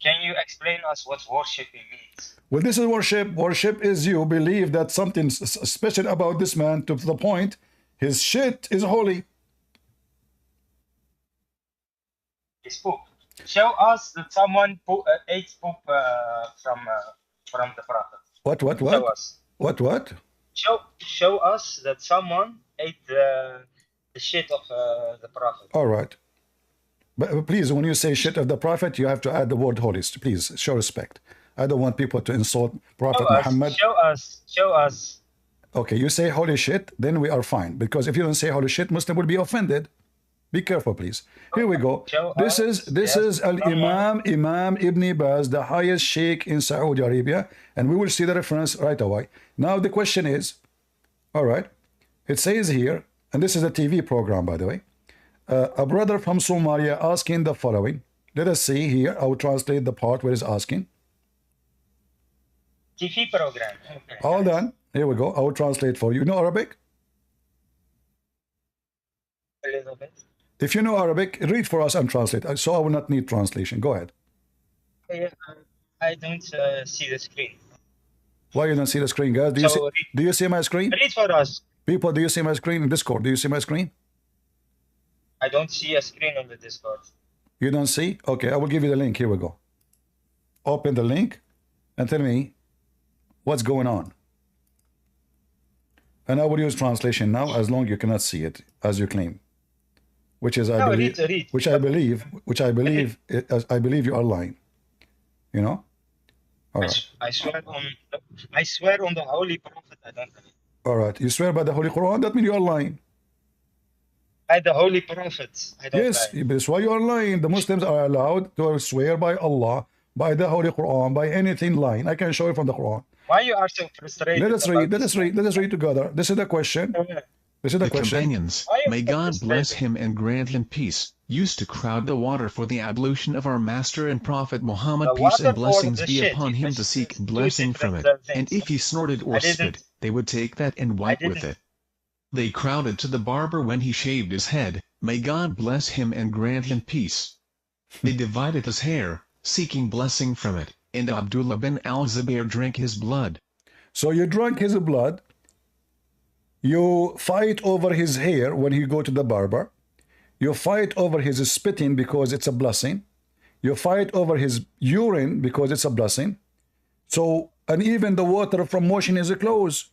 Can you explain us what worshiping means? Well, this is worship. Worship is you believe that something special about this man to the point his shit is holy. His poop. Show us that someone ate poop from the prophet. What? Show us. What? Show us that someone ate the shit of the prophet. All right. But please, when you say shit of the prophet, you have to add the word holy. Please, show respect. I don't want people to insult Prophet Muhammad. Show us. Okay, you say holy shit, then we are fine. Because if you don't say holy shit, Muslim will be offended. Be careful, please. Here we go. This is Al-Imam Ibn Baz, the highest sheikh in Saudi Arabia, and we will see the reference right away. Now the question is, all right, it says here, and this is a TV program, by the way, a brother from Somalia asking the following. Let us see here. I will translate the part where it's asking. TV program. Okay. Hold on. Here we go. I will translate for you. You know Arabic? A little bit. If you know Arabic, read for us and translate. So I will not need translation. Go ahead. I don't see the screen. Why you don't see the screen, guys? Do you see my screen? Read for us. People, do you see my screen in Discord? Do you see my screen? I don't see a screen on the Discord. You don't see? Okay, I will give you the link. Here we go. Open the link and tell me what's going on. And I will use translation now, as long as you cannot see it, as you claim. Which is, I believe, read. which I believe you are lying. You know? All right. I swear on the Holy Prophet, I don't believe. All right. You swear by the Holy Quran, that means you are lying. By the Holy Prophet, I don't Yes, lie. that's why you are lying. The Muslims are allowed to swear by Allah, by the Holy Quran, by anything lying. I can show you from the Quran. Why you are so frustrated? Let us read together. This is the question. This is the The question. companions, Why may you God frustrated? bless him and grant him peace, used to crowd the water for the ablution of our Master and Prophet Muhammad, The peace water and for blessings the be shit, upon him, it's to seek two blessing from it. different And things. if he snorted or I didn't- spit, they would take that and wipe with didn't- it. They crowded to the barber when he shaved his head, May God bless him and grant him peace. They divided his hair, seeking blessing from it, and Abdullah bin al-Zubayr drank his blood. So you drank his blood, you fight over his hair when you go to the barber, you fight over his spitting because it's a blessing, you fight over his urine because it's a blessing. So, and even the water from washing his clothes.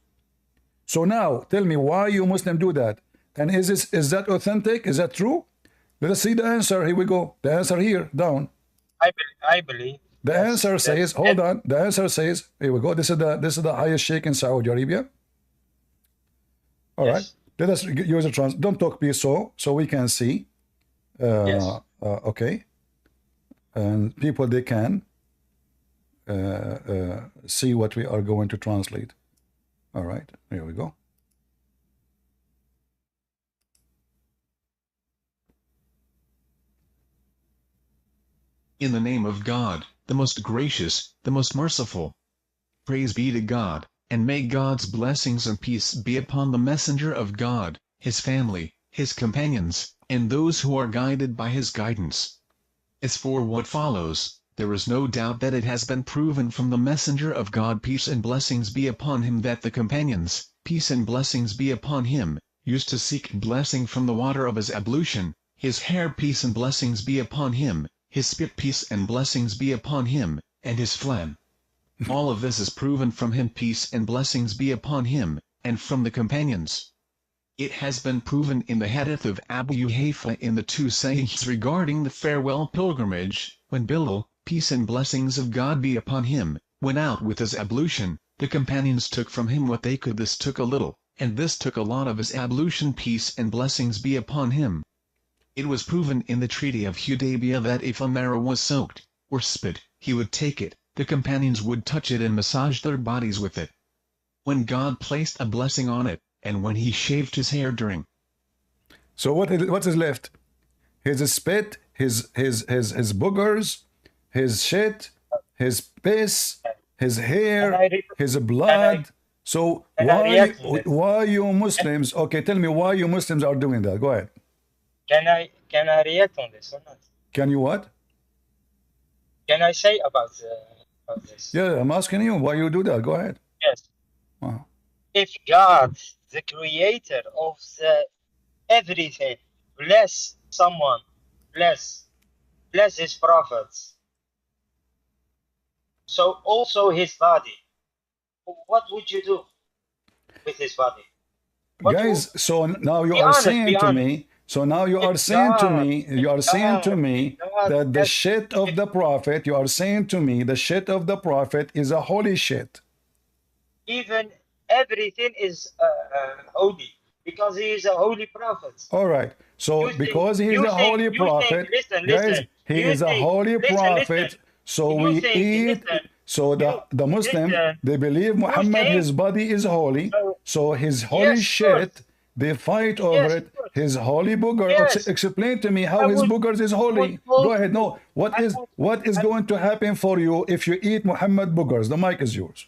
So now, tell me, why you Muslim do that? And is that authentic? Is that true? Let us see the answer. Here we go. The answer here, down. I believe. The answer says, hold on. The answer says, here we go. This is the highest sheikh in Saudi Arabia. All right. Let us use a don't talk please, so we can see. Okay. And people, they can see what we are going to translate. All right. Here we go. In the name of God, the most gracious, the most merciful. Praise be to God, and may God's blessings and peace be upon the messenger of God, his family, his companions, and those who are guided by his guidance. As for what follows, there is no doubt that it has been proven from the messenger of God, peace and blessings be upon him, that the companions, peace and blessings be upon him, used to seek blessing from the water of his ablution, his hair, peace and blessings be upon him, his spit, peace and blessings be upon him, and his phlegm. All of this is proven from him, peace and blessings be upon him, and from the companions. It has been proven in the hadith of Abu Yuhayfa in the two sayings regarding the farewell pilgrimage, when Bilal, peace and blessings of God be upon him, went out with his ablution, the companions took from him what they could. This took a little, and this took a lot of his ablution, peace and blessings be upon him. It was proven in the treaty of Hudaybiyah that if a marrow was soaked, or spit, he would take it, the companions would touch it and massage their bodies with it. When God placed a blessing on it, and when he shaved his hair during. So what is left? His spit, his boogers, his shit, his piss, his hair, his blood. So why you Muslims? Okay, tell me why you Muslims are doing that. Go ahead. Can I react on this or not? Can you what? Can I say about this? Yeah, I'm asking you why you do that. Go ahead. Yes. Wow. If God, the creator of everything, bless someone, bless his prophets, so also his body, what would you do with his body? Guys, so now you are saying to me, that the shit of the prophet, you are saying to me the shit of the prophet is a holy shit. Even everything is holy because he is a holy prophet. All right. So because he is a holy prophet, guys, he is a holy prophet. So we eat. So the Muslim, they believe Muhammad, his body is holy. So his holy shit, they fight over it. His holy booger. Explain to me how his boogers is holy. Go ahead. No. What is going to happen for you if you eat Muhammad boogers? The mic is yours.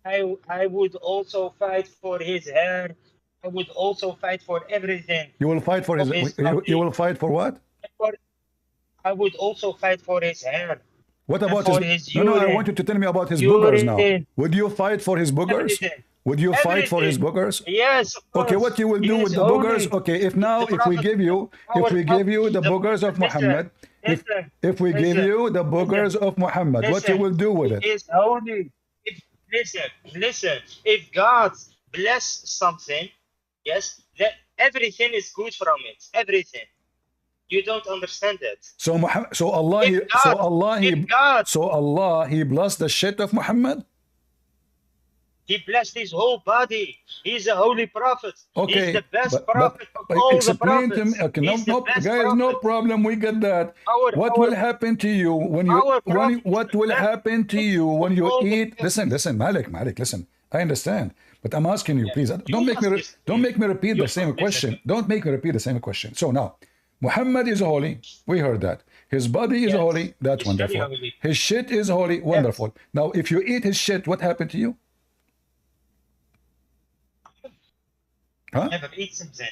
I would also fight for his hair. I would also fight for everything. You will fight for his. You will fight for what? I would also fight for his hair. What about his? No, I want you to tell me about his boogers now. Would you fight for his boogers? Would you fight for his boogers? Yes. Okay, what you will do with the boogers? Okay, if we give you the boogers of Muhammad, if we give you the boogers of Muhammad, what you will do with it? It's holy. Listen. If God bless something, yes, that everything is good from it. Everything. You don't understand it. So Allah, he blessed the shit of Muhammad. He blessed his whole body. He's a holy prophet. Okay, he's the best prophet of all the prophets. To me, okay, guys, no problem. We get that. What will happen to you when you? What will happen to you when you eat? Listen, Malik, listen. I understand, but I'm asking you, please, don't make me repeat the same question. Don't make me repeat the same question. So now, Muhammad is holy. We heard that. His body is holy. That's wonderful. His shit is holy. Wonderful. Now, if you eat his shit, what happened to you? Huh? Never eat something.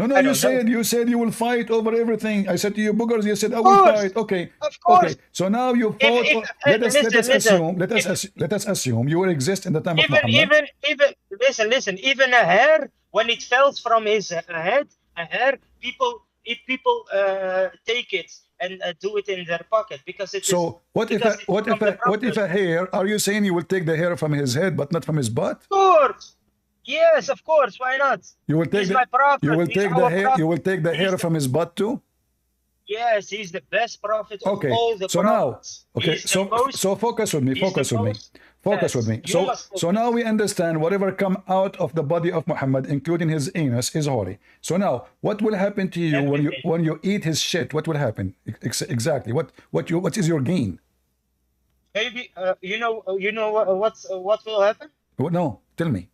No, no, I you don't know. said you will fight over everything. I said to you, boogers, you said I Of will course, fight. Okay. of course. Okay. So now you fought. Let us Listen. let us assume you will exist in the time of Muhammad. Even listen. Even a hair, when it falls from his head, a hair, people take it and do it in their pocket because it is. So what if because it's from the what if Prophet. a hair? Are you saying you will take the hair from his head but not from his butt? Of course. Yes, of course. Why not? You will take He's my prophet. you will He's take the our hair. prophet. You will take the hair from his butt too. Yes, he's the best prophet of Okay. all the So now, prophets. okay. He's the most, So focus with me. he's the Focus with me. most- Focus yes, with me. you So must so focus. now we understand whatever come out of the body of Muhammad, including his anus, is holy. So now, what will happen to you Everything. when you eat his shit? What will happen exactly? What is your gain? Maybe what will happen? No, tell me.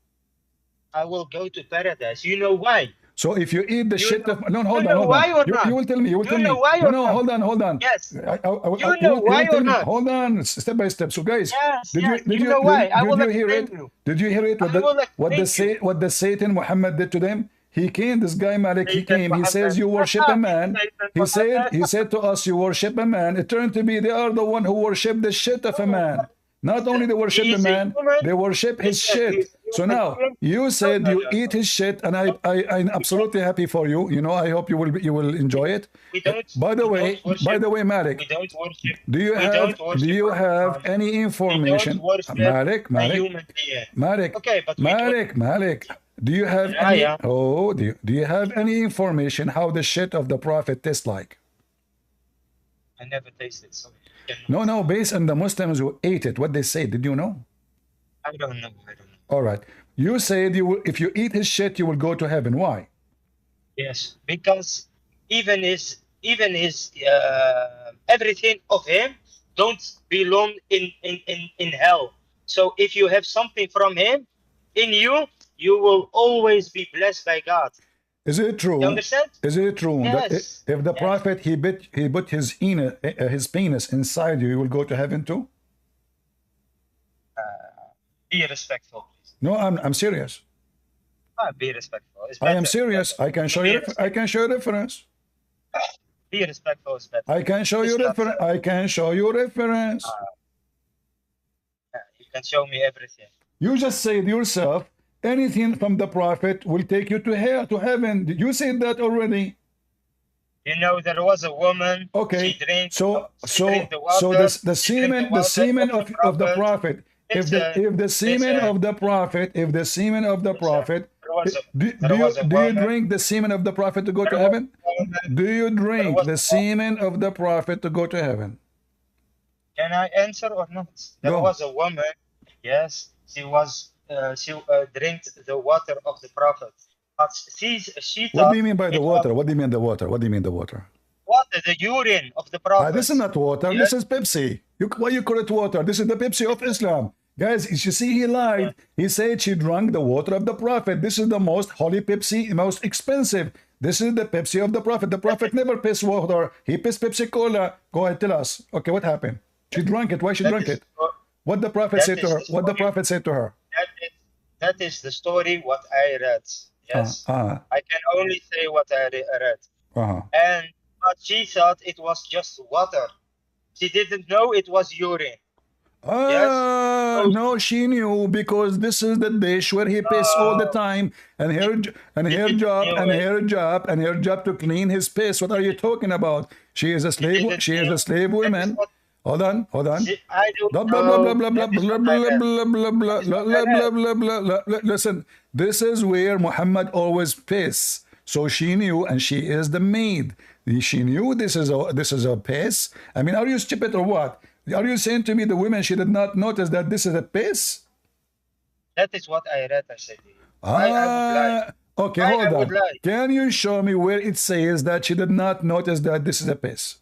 I will go to paradise. You know why? So if you eat the You shit know- of no, you hold on, know hold why on. or not? You will tell me. You will You tell me. know why No, or no, not? hold on. Yes. You You know why or not? Hold on, step by step. So guys, Yes, did yes, you you know why? I will did you hear it? explain you. Did you hear it? I will explain What the Satan Muhammad did to them? He came. This guy Malik. He Satan came. He Muhammad. says you worship a man. Satan He said to us, you worship a man. It turned to be they are the one who worship the shit of a man. Not only they worship the He's a man, human. they worship his Listen, shit. he's So human. now you said you eat his shit, and I'm absolutely happy for you. You know, I hope you will enjoy it. We don't. By the we way, don't worship- by the way, Malik, we don't worship. do you we have don't worship any We information? don't worship Malik, a human being. Malik, Okay, but we Malik, do you have Yeah, any? yeah. Oh, do you have any information how the shit of the prophet tastes like? I never tasted so. No, based on the Muslims who ate it, what they say, did you know? I don't know. All right, you said you will, if you eat his shit, you will go to heaven. Why? Yes, because even his everything of him don't belong in hell. So if you have something from him in you, you will always be blessed by God. Is it true? You understand? Is it true that Yes. if the Yes. prophet he put his penis inside you, you will go to heaven too? Be respectful, please. No, I'm serious. Be respectful. It's I am better. serious. I can show you. I can show you reference. Be respectful is better. I can show you It's not reference. I can show you reference. You can show me everything. You just said yourself, anything from the prophet will take you to hell, to heaven. Did you say that already? You know, there was a woman. Okay. She drank. So she drank the water, so the she drank the semen water of the prophet. If the semen of the prophet, do you drink the semen of the prophet to go to heaven? Do you drink the semen of the prophet to go to heaven? Can I answer or not? There Go. was a woman. Yes, she drank the water of the prophet. But she What thought do you mean by the it water? was What do you mean the water? What do you mean the water? water, the urine of the prophet. This is not water. Yes. This is Pepsi. Why you call it water? This is the Pepsi of Islam. Guys, you see, he lied. He said she drank the water of the prophet. This is the most holy Pepsi, most expensive. This is the Pepsi of the prophet. The prophet never pissed water. He pissed Pepsi Cola. Go ahead, tell us. Okay, what happened? She drank it. Why she drank it? What the prophet said to her? What the prophet said to her? That is the story what I read. Yes. I can only say what I read. But she thought it was just water. She didn't know it was urine. No, she knew, because this is the dish where he piss all the time, and her job to clean his piss. What are you talking about? She is a slave. She is a slave woman. Hold on. I don't Blah know. blah blah blah blah blah blah blah blah blah blah blah. Listen, this is where Muhammad always piss. So she knew, and she is the maid. She knew this is a piss. I mean, are you stupid or what? Are you saying to me the women, she did not notice that this is a piss? That is what I read, I said to you. I would lie. Okay, I hold would on. lie. Can you show me where it says that she did not notice that this is a piss?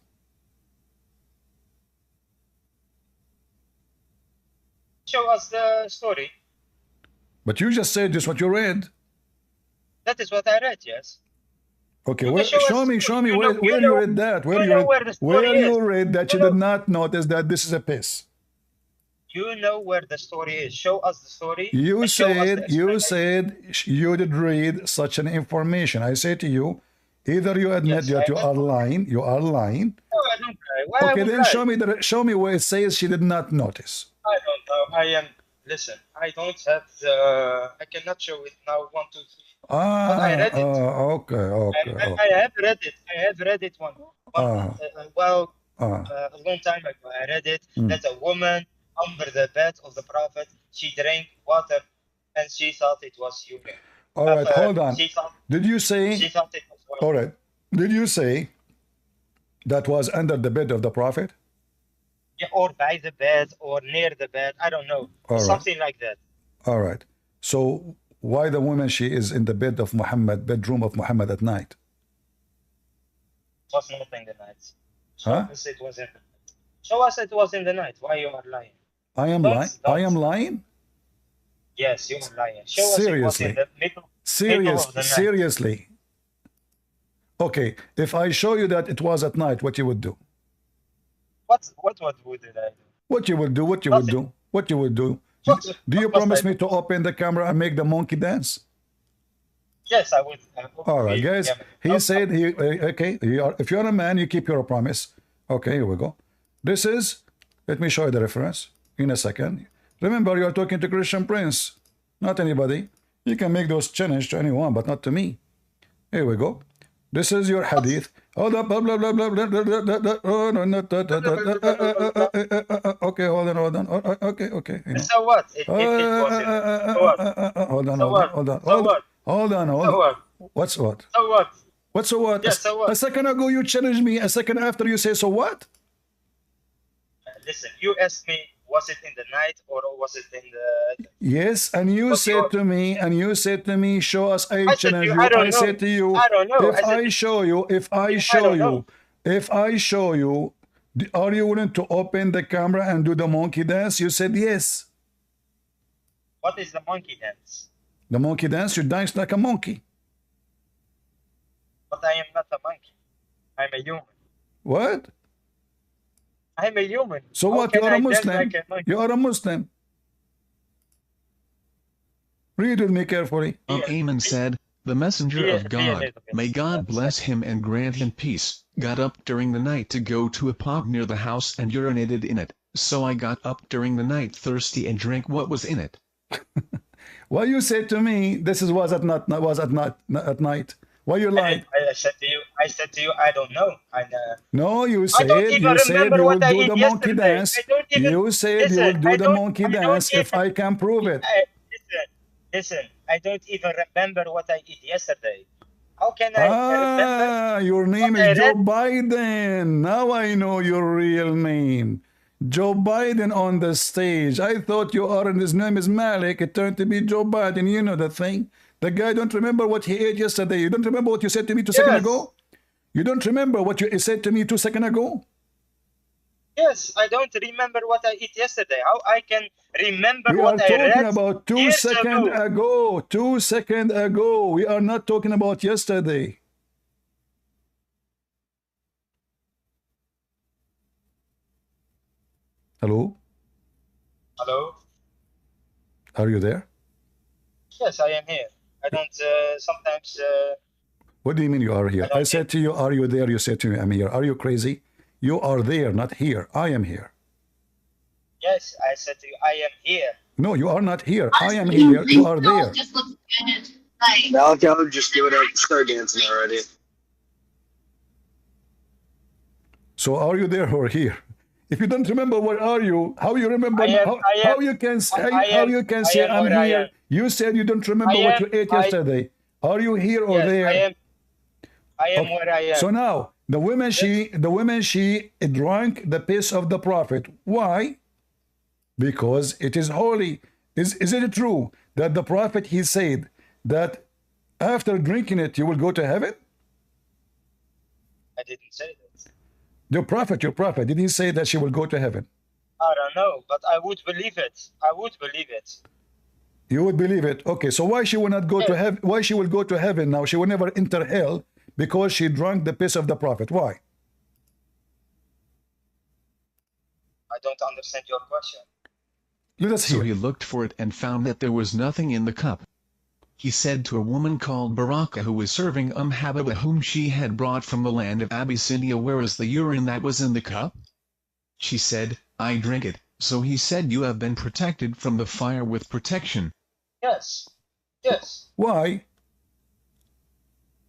Show us the story. But you just said just what you read. That is what I read, yes. Okay, You where, can show us- show me you where know- you you know- read that. Where you you know read, where the story where you is. read that she You know- did not notice that this is a piss. You know where the story is. Show us the story. You and show us the said you explanation. said you did read such an information. I say to you, either you admit Yes, that I you read. are lying, you are lying. No, I don't lie. Why I Okay, would then lie? show me where it says she did not notice. I don't know. I am. Listen, I don't have the. I cannot show it now. 1, 2, 3. But I read it. Okay, okay, I okay. have read it. I have read it one Ah, a long time ago. I read it mm. that a woman under the bed of the prophet, she drank water, and she thought it was human. All right, hold on. She thought Did you say? it was water. All right. Did you say that was under the bed of the prophet? Yeah, or by the bed, or near the bed. I don't know. All right. Something like that. All right. So why the woman she is in the bed of Muhammad, bedroom of Muhammad at night? It was not in the night. Huh? Show us it was in the night. Show us it was in the night. Why you are lying? I am lying. I am lying. Yes, you are lying. Show us it was in the middle of the night. Seriously. Okay, if I show you that it was at night, what you would do? What did I do? What you would do? What you would do? What you would do? Do you promise me to open the camera and make the monkey dance? Yes, I would. All right, guys. He said he okay. If you're a man, you keep your promise. Okay, here we go. This is. Let me show you the reference in a second. Remember, you are talking to Christian Prince, not anybody. You can make those challenge to anyone, but not to me. Here we go. This is your hadith. Hold up, blah blah blah blah blah blah blah blah. Okay, hold on. Okay. So what? It Hold on. What's what? So what? What's so what? Yes, so what? A second ago you challenged me. A second after you say so what? Listen, you asked me, was it in the night or was it in the? Yes, and you said to me, show us. I challenge you. I said to you, I don't know. If I show you, are you willing to open the camera and do the monkey dance? You said yes. What is the monkey dance? The monkey dance, you dance like a monkey. But I am not a monkey. I'm a human. What? I'm a human. So How what? You can are a I dance Muslim. like a monkey? You are a Muslim. Read with me carefully. Amen said, the messenger of God, may God bless him and grant him peace, got up during the night to go to a pond near the house and urinated in it. So I got up during the night thirsty and drank what was in it. Why you said to me this was at night? Why you lied? I said to you, I don't know. No, you said even you remember will what I do did the monkey yesterday. dance. I don't even- You said you Listen, will do I the don't- monkey I don't dance if even- I can prove it. Listen, I don't even remember what I did yesterday. How can I remember? Your name what I is Joe read? Biden. Now I know your real name. Joe Biden on the stage. I thought you are, and his name is Malik. It turned to be Joe Biden. You know the thing. The guy don't remember what he ate yesterday. You don't remember what you said to me 2 seconds ago? You don't remember what you said to me 2 seconds ago? Yes, I don't remember what I ate yesterday. How I can remember We are what I read? talking about 2 years seconds ago. ago. 2 seconds ago. We are not talking about yesterday. Hello? Hello? Are you there? Yes, I am here. I don't sometimes. What do you mean you are here? I said to you, are you there? You said to me, I'm here. Are you crazy? You are there, not here. I am here. Yes, I said to you, I am here. No, you are not here. I am here. You are there. Malachi, just do it. Start dancing already. So are you there or here? If you don't remember where are you, how you remember? How you can say I'm here? You said you don't remember what you ate yesterday. Are you here or there? I am where I am. So now the woman she drank the piss of the prophet. Why? Because it is holy. Is it true that the prophet he said that after drinking it you will go to heaven? I didn't say that. Your prophet, did he say that she will go to heaven? I don't know, but I would believe it. I would believe it. You would believe it. Okay, so why she will not go to heaven? Why she will go to heaven now? She will never enter hell because she drank the piss of the prophet. Why? I don't understand your question. Let us So hear. he looked for it and found that there was nothing in the cup. He said to a woman called Baraka who was serving Habiba whom she had brought from the land of Abyssinia, where is the urine that was in the cup? She said, I drink it. So he said, you have been protected from the fire with protection. Yes. Yes. Why?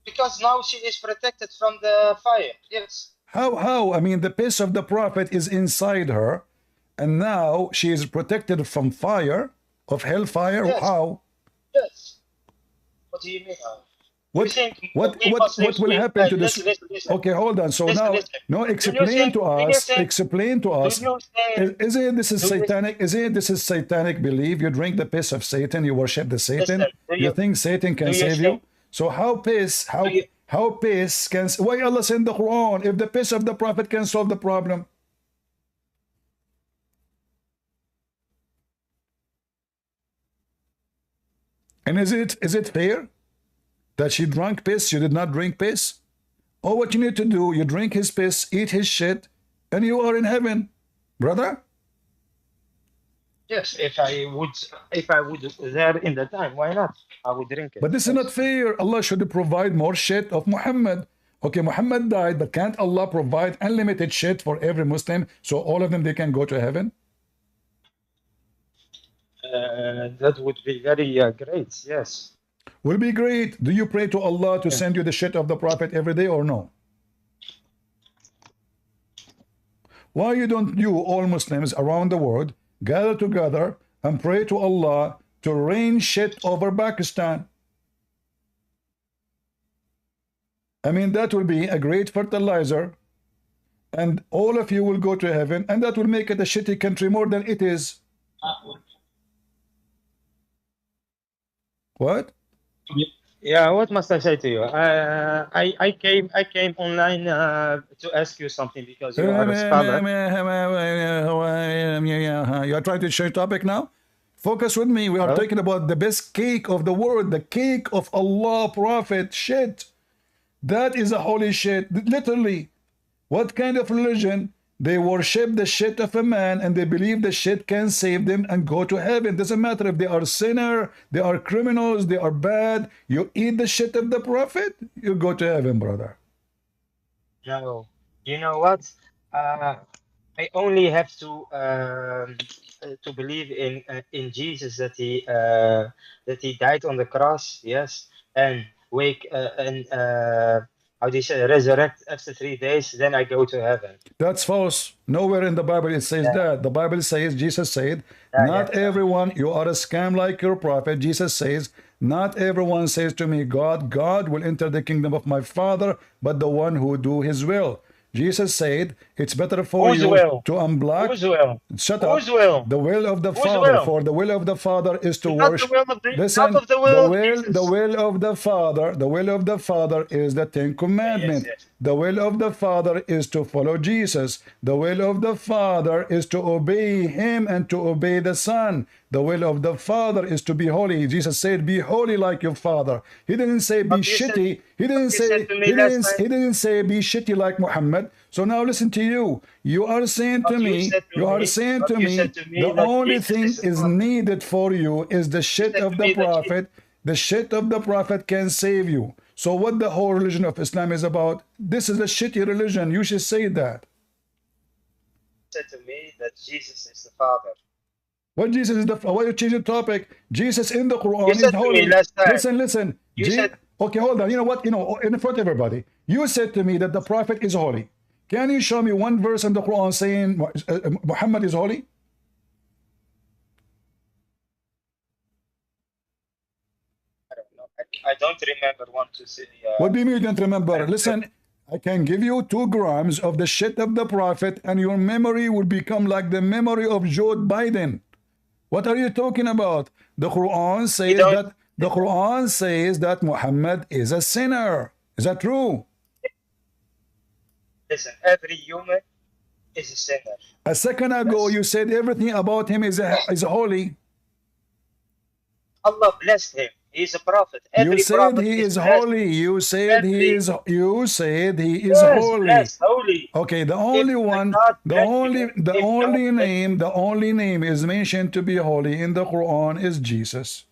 Because now she is protected from the fire. Yes. How? I mean, the piss of the prophet is inside her, and now she is protected from fire, of hellfire. Yes. How? Yes. What do you mean? What, You think what we Muslims will will- happen to this? listen. Okay, hold on. So Listen, now, listen. no, Do you explain to us. think- Explain to us. Do you think- Isn't it this is do you- satanic? Isn't it this is satanic belief? You drink the piss of Satan. You worship the Satan. Listen, do You you- think Satan can do you save you? think- So how piss? Do you- How piss can? Why Allah send the Quran if the piss of the prophet can solve the problem? And is it fair that she drank piss? You did not drink piss. All what you need to do, you drink his piss, eat his shit, and you are in heaven, brother. Yes, if I would there in the time, why not? I would drink it. But this is not fair. Allah should provide more shit of Muhammad. Okay, Muhammad died, but can't Allah provide unlimited shit for every Muslim so all of them they can go to heaven? That would be very great. Yes. Will be great. Do you pray to Allah to send you the shit of the Prophet every day or no? Why you don't you all Muslims around the world gather together and pray to Allah to rain shit over Pakistan? I mean, that will be a great fertilizer, and all of you will go to heaven, and that will make it a shitty country more than it is. What? Yeah. What must I say to you? I came online to ask you something because you are a scholar. You are trying to change topic now? Focus with me. We are talking about the best cake of the world, the cake of Allah, Prophet, shit. That is a holy shit, literally. What kind of religion? They worship the shit of a man and they believe the shit can save them and go to heaven. Doesn't matter if they are sinner, they are criminals, they are bad. You eat the shit of the prophet, you go to heaven, brother. No. You know what? I only have to believe in Jesus that he died on the cross, yes, and how do you say, resurrect after 3 days, then I go to heaven. That's false. Nowhere in the Bible it says that. The Bible says, Jesus said, not everyone, you are a scam like your prophet. Jesus says, not everyone says to me, God will enter the kingdom of my Father, but the one who do his will. Jesus said, it's better for Whose you will? to unblock. Whose will? Shut up. Whose will? The will of the Whose Father. will? For the will of the Father is to Not the worship. will of the- Listen, not of the will of the Jesus. will of the Father. The will of the Father is the Ten Commandments. Yes. The will of the Father is to follow Jesus. The will of the Father is to obey Him and to obey the Son. The will of the Father is to be holy. Jesus said, "Be holy like your Father." He didn't say be But you said- shitty. He didn't you say. said to me He didn't. last time- He didn't say be shitty like Muhammad. So now listen to you. You are saying to But you me. said to You are me- saying but to you me. said to me The that only Jesus thing is the is Father. needed for you is the shit said of to the me that Prophet. The shit of the Prophet can save you. So what the whole religion of Islam is about? This is a shitty religion. You should say that. Said to me that Jesus is the Father. What Jesus is the? Why you change the topic? Jesus in the Quran You is said to me holy. last time. Listen. You said- Okay, hold on. You know what? You know, in front of everybody, you said to me that the Prophet is holy. Can you show me one verse in the Quran saying Muhammad is holy? I don't know. I don't remember one to say. What do you mean you don't remember? Listen, I can give you 2 grams of the shit of the Prophet and your memory will become like the memory of Joe Biden. What are you talking about? The Quran says that Muhammad is a sinner. Is that true? Listen, every human is a sinner. A second ago you said everything about him is holy. Allah blessed him. He's a prophet. Every You said prophet he is blessed. holy. You said he is. You said he is Yes, holy. blessed, holy. agree. Okay, the only one, the only name is mentioned to be holy in the Quran is Jesus.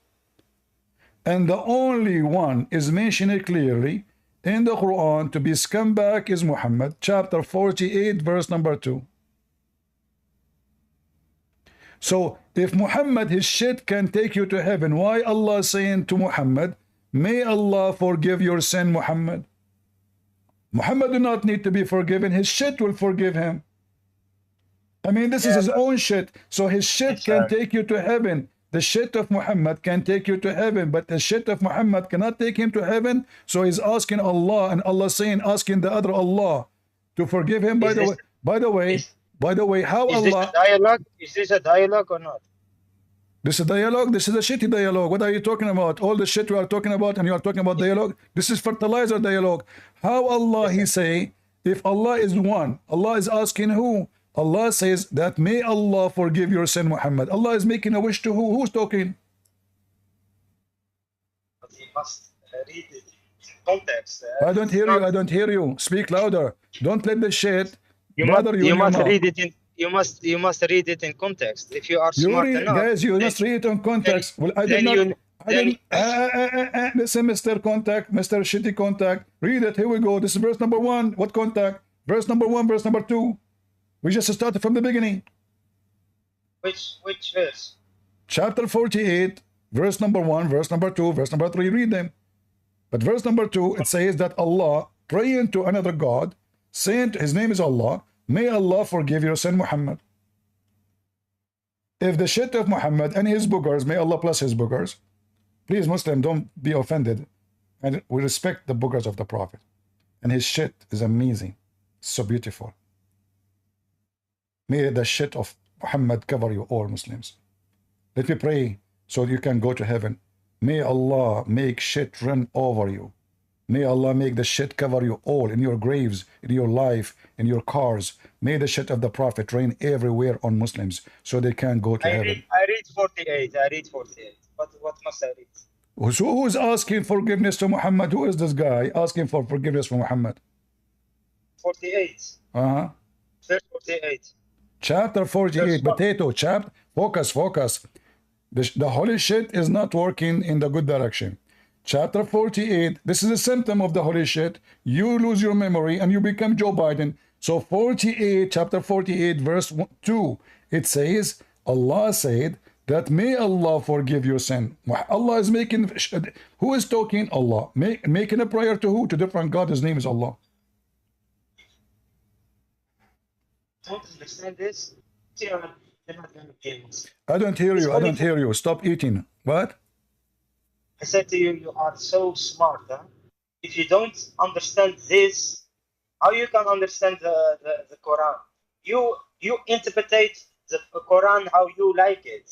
And the only one is mentioned clearly in the Quran to be scumbag is Muhammad, chapter 48, verse number 2. So if Muhammad, his shit can take you to heaven, why Allah saying to Muhammad, may Allah forgive your sin, Muhammad? Muhammad do not need to be forgiven. His shit will forgive him. I mean, this is his own shit. So his shit can take you to heaven. The shit of Muhammad can take you to heaven, but the shit of Muhammad cannot take him to heaven. So he's asking Allah, and Allah saying, asking the other Allah to forgive him. By the way, how Is Allah? this a dialogue? Is this a dialogue or not? This is a dialogue. This is a shitty dialogue. What are you talking about? All the shit we are talking about, and you are talking about dialogue. This is fertilizer dialogue. How Allah he say, if Allah is one, Allah is asking who? Allah says that may Allah forgive your sin, Muhammad. Allah is making a wish to who? Who's talking? But you must read it in context. I don't hear you. I don't hear you. Speak louder. Don't let the shit bother you. You must read it in. You must read it in context. If you are smart enough, guys, you must read it in context. Well, I did not. Listen, Mr. Contact, Mr. Shitty Contact. Read it. Here we go. This is verse number 1. What contact? Verse number 1, verse number 2. We just started from the beginning. Which verse? Chapter 48, verse number 1, verse number 2, verse number 3. Read them. But verse number 2, it says that Allah praying to another God, saying his name is Allah, may Allah forgive your sin, Muhammad. If the shit of Muhammad and his boogers, may Allah bless his boogers. Please, Muslim, don't be offended. And we respect the boogers of the Prophet. And his shit is amazing. So beautiful. May the shit of Muhammad cover you all, Muslims. Let me pray so you can go to heaven. May Allah make shit run over you. May Allah make the shit cover you all in your graves, in your life, in your cars. May the shit of the Prophet rain everywhere on Muslims so they can go to heaven. I read 48. I read 48. What must I read? So who is asking forgiveness to Muhammad? Who is this guy asking for forgiveness from Muhammad? 48. Uh-huh. Verse 48. Chapter 48, potato, focus. The holy shit is not working in the good direction. Chapter 48, this is a symptom of the holy shit. You lose your memory and you become Joe Biden. So 48, chapter 48, verse 2, it says, Allah said that may Allah forgive your sin. Allah is making, who is talking? Allah. Making a prayer to who? To different God. His name is Allah. Don't understand this? I don't hear you. I don't hear you. Stop eating. What? I said to you, you are so smart. Huh? If you don't understand this, how you can understand the Quran? You interpret the Quran how you like it.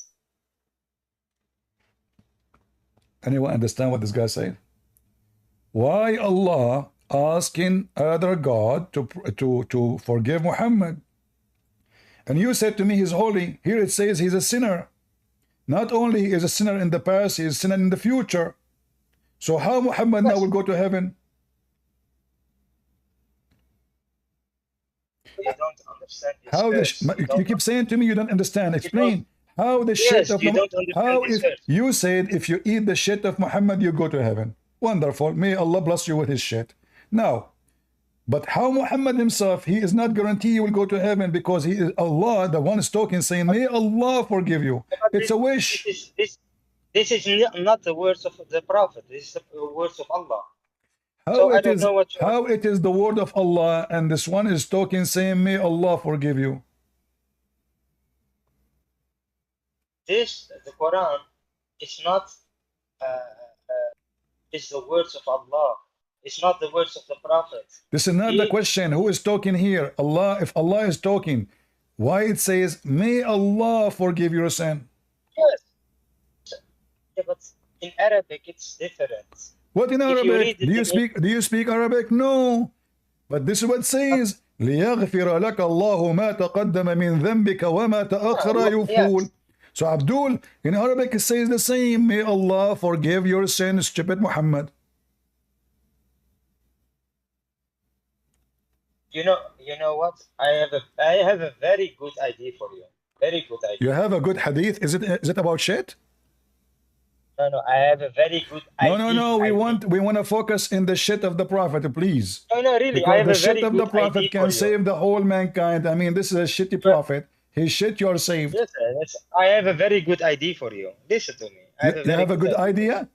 Anyone understand what this guy said? Why Allah asking other God to forgive Muhammad? And you said to me he's holy. Here it says he's a sinner. Not only is a sinner in the past, he is a sinner in the future. So how Muhammad now will go to heaven? You don't understand this How verse. you keep saying to me you don't understand. Explain. How the shit of Muhammad, how if you said if you eat the shit of Muhammad you go to heaven. Wonderful. May Allah bless you with his shit. Now, but how Muhammad himself, he is not guaranteed he will go to heaven because he is Allah, the one is talking, saying, may Allah forgive you. It's a wish. This is not the words of the Prophet. This is the words of Allah. How it is the word of Allah and this one is talking, saying, may Allah forgive you. The Quran, is not, it's the words of Allah. It's not the words of the Prophet. This is not the question. Who is talking here? Allah. If Allah is talking, why it says, may Allah forgive your sin? Yes. Yeah, but in Arabic, it's different. What in Arabic? Do you speak Arabic? No. But this is what it says. لِيَغْفِرَ لَكَ اللَّهُ مَا تَقَدَّمَ مِنْ ذَنْبِكَ وَمَا تَأَخَّرَ you fool. So Abdul, in Arabic it says the same. May Allah forgive your sin, stupid Muhammad. You know what? I have a very good idea for you. Very good idea. You have a good hadith? Is it about shit? No, I have a very good idea. No. We want to focus in the shit of the Prophet, please. No, really. Because I have the a shit very of the good Prophet idea can for you. save the whole mankind. I mean, this is a shitty prophet. He shit, you're saved. Listen, I have a very good idea for you. Listen to me. You have a good idea?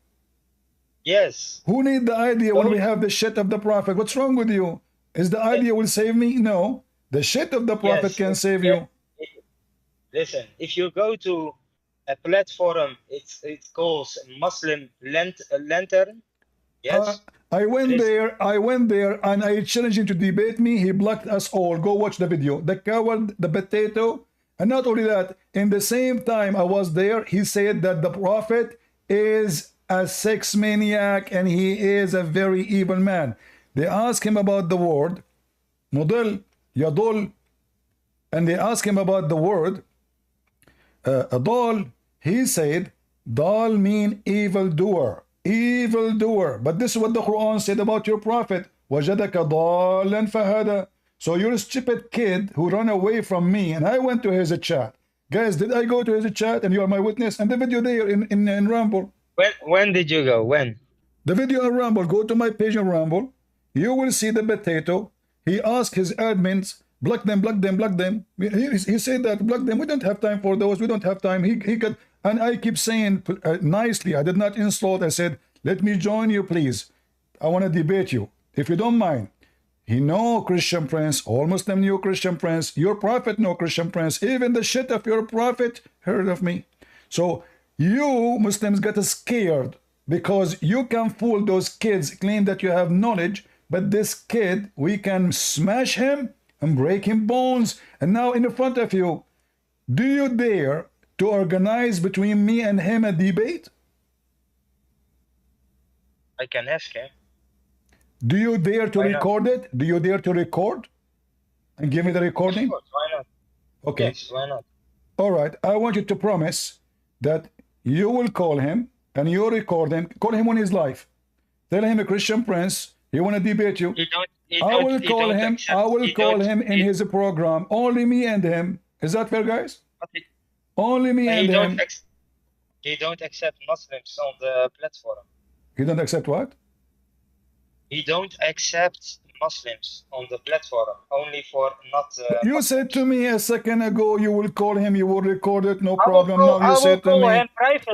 Yes. Who need the idea when we have the shit of the Prophet? What's wrong with you? Is the idea will save me? No. The shit of the Prophet can save you. Listen, if you go to a platform, it calls Muslim Lantern. Yes. I went there and I challenged him to debate me. He blocked us all. Go watch the video. The coward, the potato. And not only that, in the same time I was there, he said that the Prophet is a sex maniac and he is a very evil man. They asked him about the word, mudil, yadul, and they asked him about the word, adal. He said, dal mean evildoer. Evildoer. But this is what the Quran said about your Prophet. وَجَدَكَ ضَالًا فَهَدَى. So you're a stupid kid who ran away from me, and I went to his chat. Guys, did I go to his chat? And you are my witness. And the video there in Rumble. When did you go? When? The video in Rumble. Go to my page in Rumble. You will see the potato. He asked his admins, block them, block them, block them. He said that, block them. We don't have time for those. We don't have time. He could. And I keep saying nicely, I did not insult. I said, let me join you, please. I want to debate you, if you don't mind. He know Christian Prince, all Muslim knew Christian Prince, your Prophet know Christian Prince, even the shit of your Prophet heard of me. So you Muslims got scared because you can fool those kids, claim that you have knowledge, but this kid, we can smash him and break him bones. And now in front of you, do you dare to organize between me and him a debate? I can ask him. Do you dare to record it? Do you dare to record? And give me the recording? Of course, why not? Okay. Yes, why not? All right. I want you to promise that you will call him and you record him. Call him on his live. Tell him a Christian Prince. He want to debate you. I will call him. I will call him in his program. Only me and him. Is that fair, guys? Only me and him. He don't accept Muslims on the platform. He don't accept what? He don't accept Muslims on the platform. Only for not. You said to me a second ago you will call him, you will record it, no problem. Now you said to me,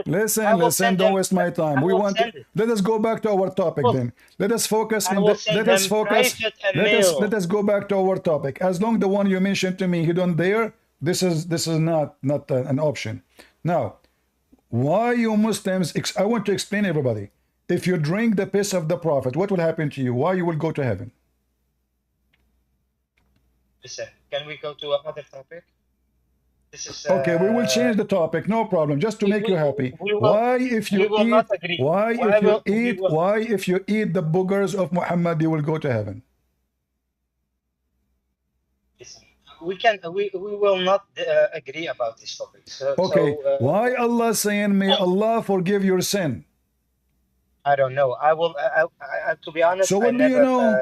listen, don't waste my time. We want. Let us go back to our topic then. Let us focus. Let us focus. Let us go back to our topic. As long the one you mentioned to me, he don't dare. This is not an option. Now, why you Muslims? I want to explain everybody. If you drink the piss of the Prophet, what will happen to you? Why you will go to heaven? Listen, can we go to another topic? This is okay. We will change the topic, no problem. Just to make you happy. Why, if you eat the boogers of Muhammad, you will go to heaven? Listen, we will not agree about this topic. Okay. Why Allah saying, may Allah forgive your sin? I don't know. I will. To be honest. So what do you know?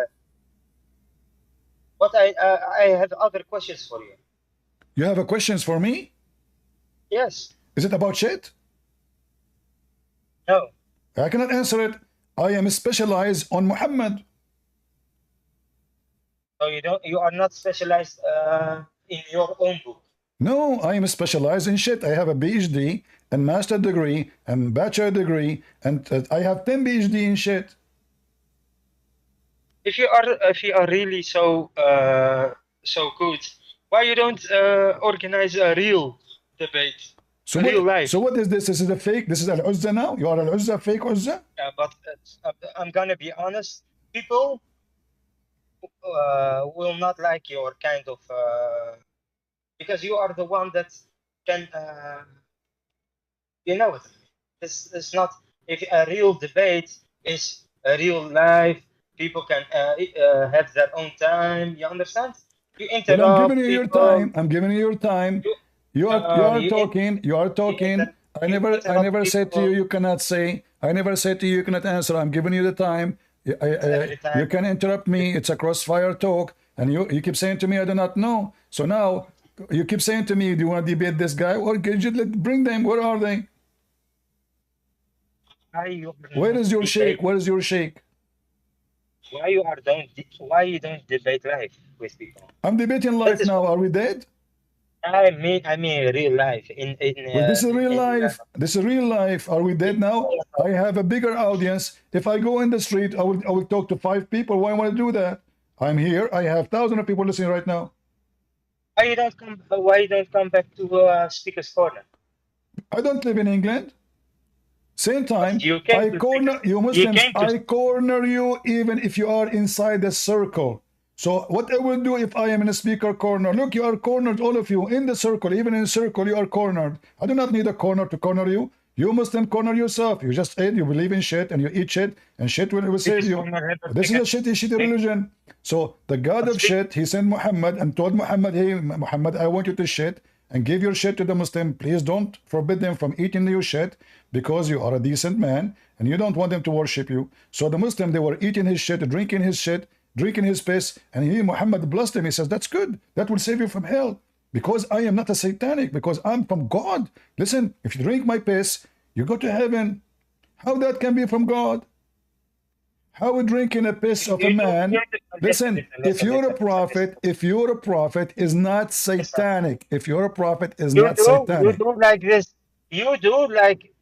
But I have other questions for you. You have a questions for me? Yes. Is it about shit? No. I cannot answer it. I am specialized on Muhammad. So you are not specialized in your own book. No, I am specialized in shit. I have a PhD and master degree and bachelor degree, and I have 10 PhD in shit. If you are really so good, why you don't organize a real debate? So real life. So what is this? This is a fake. This is Al-Uzza now. You are Al-Uzza, fake Uzza. But I'm gonna be honest. People will not like your kind of. Because you are the one that can, you know it. It's not, if a real debate is a real life, people can have their own time, you understand? You interrupt. I'm giving you your time. I'm giving you your time. You are talking. I never said to you, you cannot say. I never said to you, you cannot answer. I'm giving you the time. You can interrupt me. It's a crossfire talk. And you keep saying to me, I do not know. So now you keep saying to me, do you want to debate this guy? Or bring them. Where are they? Where is your sheikh? Where is your sheikh? Why you don't debate life with people? I'm debating life now. Are we dead? I mean real life. Well, this is real life. This is real life. Are we dead now? I have a bigger audience. If I go in the street, I will talk to 5 people. Why would I do that? I'm here. I have thousands of people listening right now. Why you don't come back to Speaker's Corner? I don't live in England. Same time, You came I to corner Speaker's- you Muslims. you came to- I corner you even if you are inside the circle. So what I will do if I am in a speaker corner? Look, you are cornered, all of you, in the circle. Even in the circle, you are cornered. I do not need a corner to corner you. You Muslim corner yourself. You just ate, you believe in shit, and you eat shit, and shit will save you. This is a shitty religion. So the God of shit, he sent Muhammad and told Muhammad, hey, Muhammad, I want you to shit and give your shit to the Muslim. Please don't forbid them from eating your shit because you are a decent man and you don't want them to worship you. So the Muslim, they were eating his shit, drinking his shit, drinking his piss, and he, Muhammad, blessed him. He says, that's good. That will save you from hell. Because I am not a satanic, because I'm from God. Listen, if you drink my piss, you go to heaven. How that can be from God? How would drinking a piss of a man? Listen, if you're a prophet, is not satanic. If you're a prophet, is not You satanic. do like this. You do like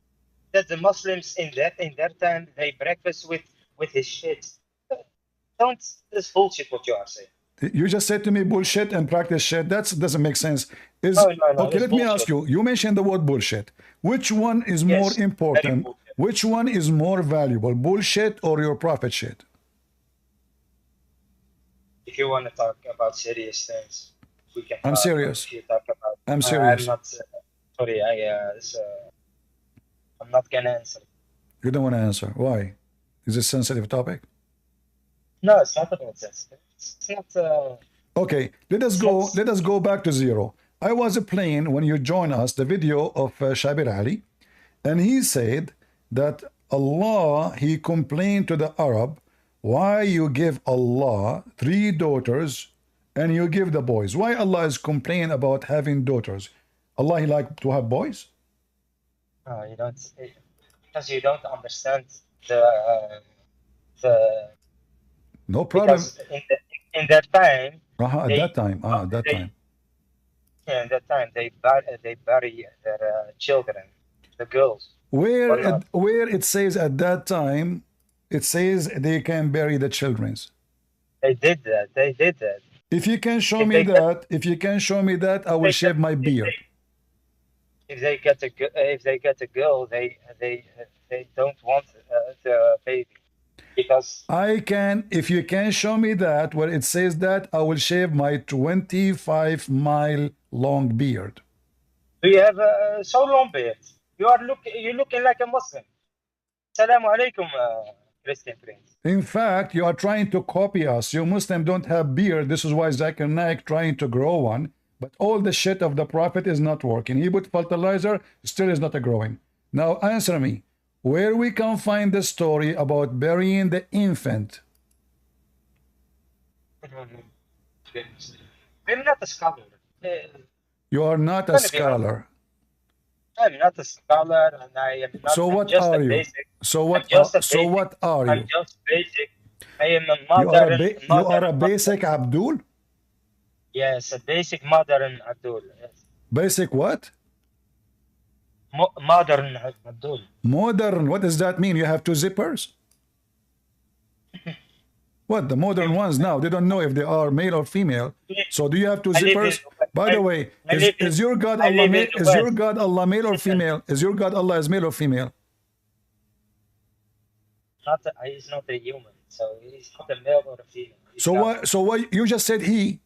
that. The Muslims in their time they breakfast with his shit. Don't this bullshit what you are saying. You just said to me bullshit and practice shit. That doesn't make sense. No, Okay, it's let me bullshit. ask you. You mentioned the word bullshit. Which one is Yes, more very important? bullshit. Which one is more valuable, bullshit or your prophet shit? If you want to talk about serious things, we can. I'm talk. serious. If you talk about, I'm serious. I'm not. Sorry, I'm not gonna answer. You don't want to answer. Why? Is it a sensitive topic? No, it's not about sensitive. It's not. Okay, let us go back to zero. I was playing when you joined us the video of Shabir Ali, and he said that Allah, he complained to the Arab, why you give Allah 3 daughters and you give the boys? Why Allah is complaining about having daughters? Allah, he like to have boys? No, you don't. Because you don't understand the. No problem. Because in that time. At that time. Yeah, in that time they bury their children, the girls. Where it says at that time, it says they can bury the children's. They did that. If you can show me that, I will shave my beard. If they get a girl, they don't want the baby because if you can show me that where it says that, I will shave my 25-mile long beard. Do you have a so long beard? You're looking like a Muslim. Assalamu alaikum, Christian Prince. In fact, you are trying to copy us. You Muslim don't have beard. This is why Zakir Naik trying to grow one. But all the shit of the Prophet is not working. He put fertilizer, still is not a growing. Now answer me. Where we can find the story about burying the infant? I'm not a scholar. You are not a scholar. I'm not a scholar, and I am not. So what are you? So what are you? I'm just basic. I am a modern. You are a basic Abdul? Yes, a basic modern Abdul. Yes. Basic what? Modern Abdul. Modern, what does that mean? You have 2 zippers? What? The modern ones now, they don't know if they are male or female. So do you have 2 zippers? By the way, is your God Allah male? Is your God Allah male or female? Is your God Allah is male or female? He's not a human, so he's not a male or a female. So what you just said he,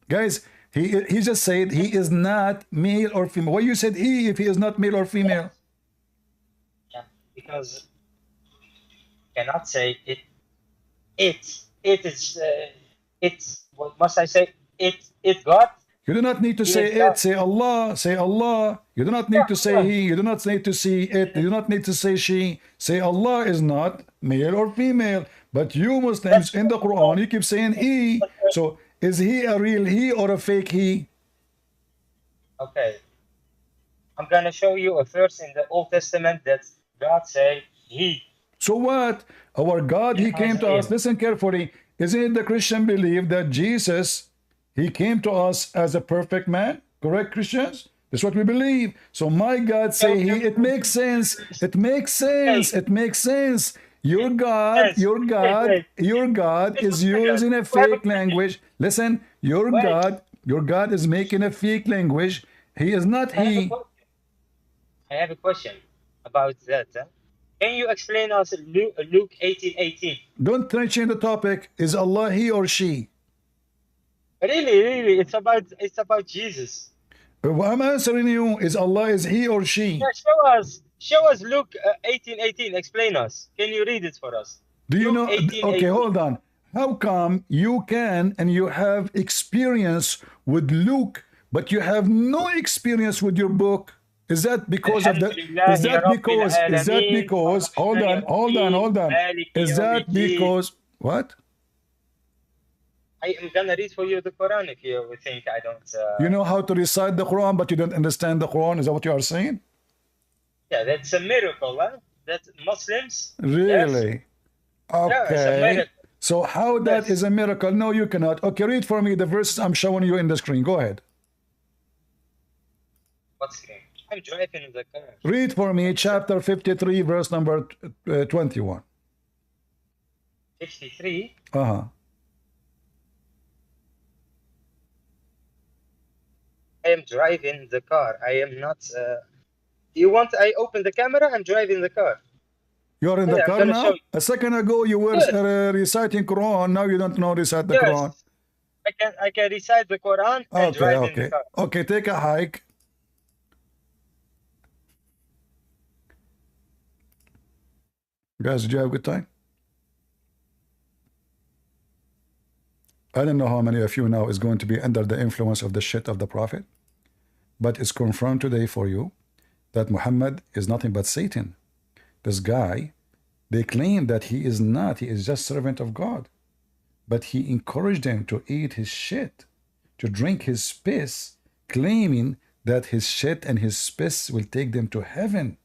guys, he just said he is not male or female. Why you said he if he is not male or female? Yeah, because you cannot say it. It is. What must I say? It God. You do not need to say it. Say Allah. Say Allah. You do not need to say he. You do not need to see it. You do not need to say she. Say Allah is not male or female. But you Muslims in the Quran, you keep saying he. So Is he a real he or a fake he? Okay. I'm gonna show you a verse in the Old Testament that God say he. So what? Our God, he came to us. Listen carefully. Isn't it the Christian belief that Jesus, he came to us as a perfect man? Correct, Christians? That's what we believe. So my God say he, it makes sense. It makes sense. It makes sense. Your God is using a fake language. Listen, your God is making a fake language. He is not he. I have a question about that. Can you explain us Luke 18:18? Don't try to change the topic. Is Allah he or she? Really, it's about Jesus. I'm answering you. Is Allah is he or she? Yeah, show us Luke 18:18. Explain us. Can you read it for us? Do you know? 18:18. Okay, hold on. How come you can and you have experience with Luke, but you have no experience with your book? Is that because of the? Is that because? Hold on. Is that because what? I am gonna read for you the Quran if you think I don't. You know how to recite the Quran, but you don't understand the Quran. Is that what you are saying? Yeah, that's a miracle, huh? That Muslims. Really? Yes. Okay. Yeah, so how that is a miracle? No, you cannot. Okay, read for me the verses I'm showing you in the screen. Go ahead. What screen? I'm driving in the car. Read for me chapter 53, verse number 21. 53? Uh-huh. I am driving the car. I am not... You want I open the camera? I'm driving the car. You're in the car now? A second ago you were reciting Quran. Now you don't know recite the Quran. I can recite the Quran and drive in the car. Okay, take a hike. Guys, did you have a good time? I don't know how many of you now is going to be under the influence of the shit of the Prophet, but it's confirmed today for you that Muhammad is nothing but Satan. This guy, they claim that he is not, he is just servant of God, but he encouraged them to eat his shit, to drink his piss, claiming that his shit and his piss will take them to heaven.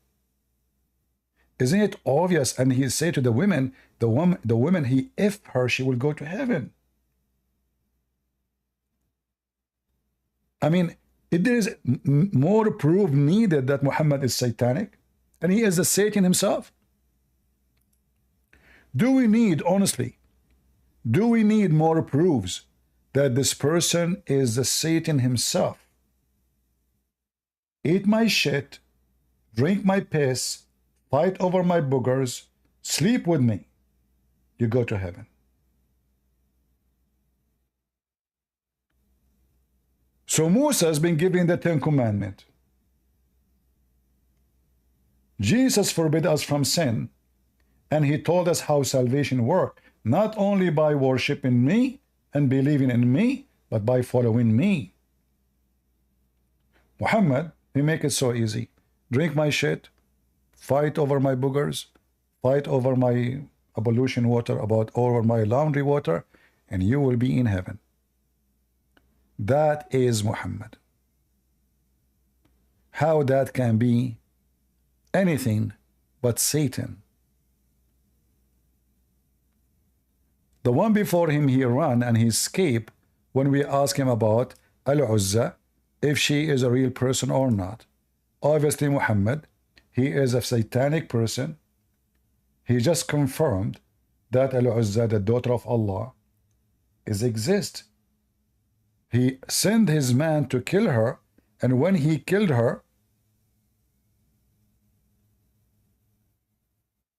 Isn't it obvious? And he say to the women, the woman he if her, she will go to heaven. I mean, if there is more proof needed that Muhammad is satanic, and he is the Satan himself. Do we need, honestly, do we need more proofs that this person is the Satan himself? Eat my shit, drink my piss, fight over my boogers, sleep with me, you go to heaven. So Musa has been given the 10 Commandments. Jesus forbid us from sin, and he told us how salvation works, not only by worshiping me and believing in me, but by following me. Muhammad, he make it so easy. Drink my shit, fight over my boogers, fight over my ablution water, over my laundry water, and you will be in heaven. That is Muhammad. How that can be anything but Satan. The one before him, he ran and he escaped when we asked him about Al-Uzza, if she is a real person or not. Obviously Muhammad, he is a satanic person. He just confirmed that Al-Uzza, the daughter of Allah, exists. He sent his man to kill her, and when he killed her,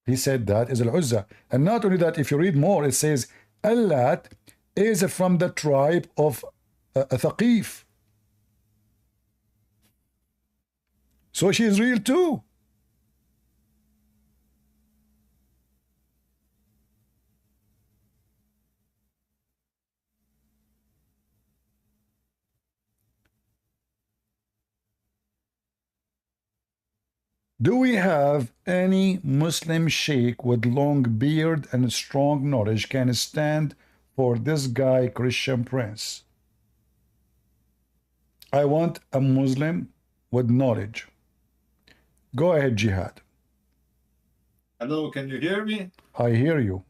he said that is Al-Uzza. And not only that, if you read more, it says Allat is from the tribe of Thaqif. So she is real too. Do we have any Muslim sheikh with long beard and strong knowledge can stand for this guy, Christian Prince. I want a Muslim with knowledge. Go ahead, Jihad. Hello, can you hear me? I hear you.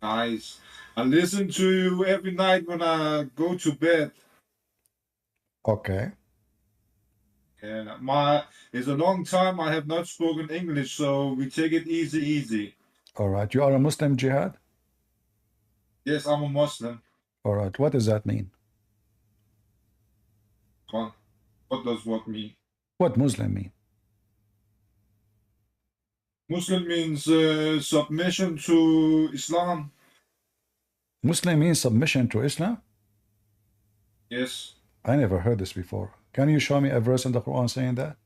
Nice. I listen to you every night when I go to bed. Okay. And it's a long time I have not spoken English, so we take it easy. All right. You are a Muslim, Jihad? Yes, I'm a Muslim. All right. What does that mean? What does what mean? What Muslim mean? Muslim means submission to Islam. Muslim means submission to Islam? Yes. I never heard this before. Can you show me a verse in the Quran saying that?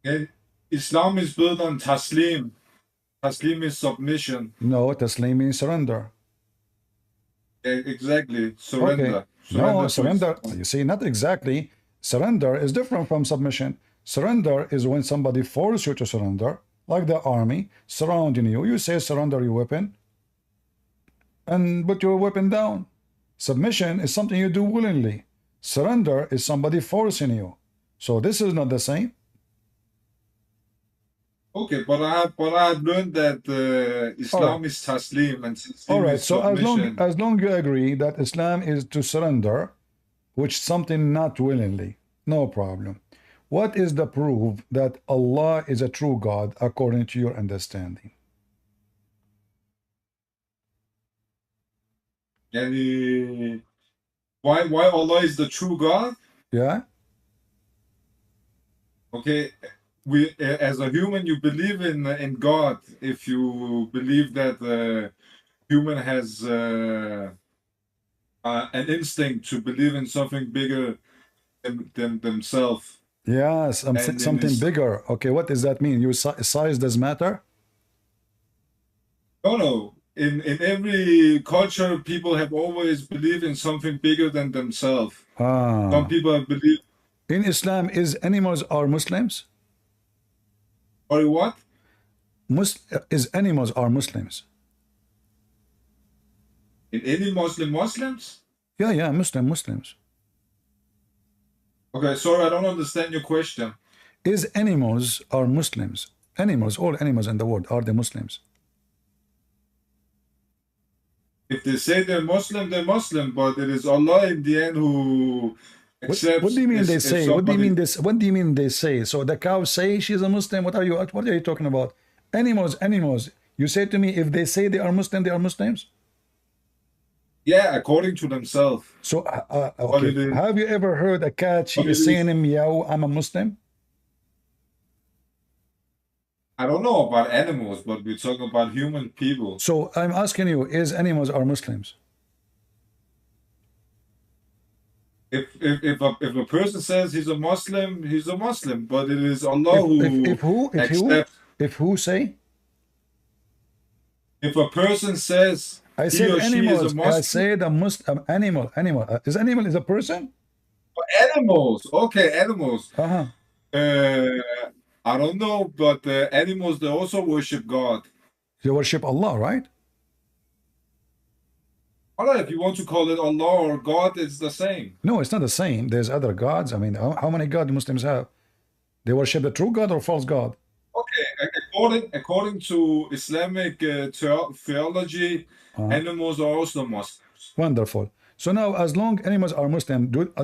And Islam is built on taslim. Taslim is submission. No, taslim means surrender. Exactly. Surrender. Okay. No, surrender. Islam. You see, not exactly. Surrender is different from submission. Surrender is when somebody forces you to surrender, like the army surrounding you. You say surrender your weapon and put your weapon down. Submission is something you do willingly. Surrender is somebody forcing you. So this is not the same. Okay, but I've learned that Islam is taslim and taslim All right. is So submission. as long you agree that Islam is to surrender, which something not willingly, no problem. What is the proof that Allah is a true God according to your understanding? And why Allah is the true God? Yeah. Okay, we as a human you believe in God if you believe that human has an instinct to believe in something bigger than themselves. Yes, And in something this, bigger. Okay, what does that mean? Your size does matter? no. In every culture, people have always believed in something bigger than themselves. Some Ah. people have believed. In Islam, is animals are Muslims? Sorry, what? Is animals are Muslims? In any Muslims? Yeah, Muslims. Okay, sorry, I don't understand your question. Is animals are Muslims? Animals, all animals in the world, are they Muslims? If they say they're Muslim, but it is Allah in the end who accepts. What do you mean they if say? What do you somebody- mean this? What do you mean they say? So the cow say she's a Muslim. What are you talking about? Animals. You say to me, if they say they are Muslim, they are Muslims? Yeah, according to themselves. So But okay. it is- Have you ever heard a cat? She but it is is- saying, "Meow, I'm a Muslim." I don't know about animals, but we're talking about human people. So I'm asking you, is animals are Muslims? If a person says he's a Muslim, he's a Muslim. But it is Allah who accepts. If who say? If a person says I he said or she is a animals. I Muslim, said a Muslim animal. Is animal is a person? animals. Okay, animals. Uh-huh. I don't know, but animals they also worship God. You worship Allah, right? Allah, if you want to call it Allah or God, it's the same. No, it's not the same. There's other gods. I mean, how many gods Muslims have? They worship the true God or false God? Okay, according to Islamic theology, animals are also Muslims. Wonderful. So now, as long animals are Muslim,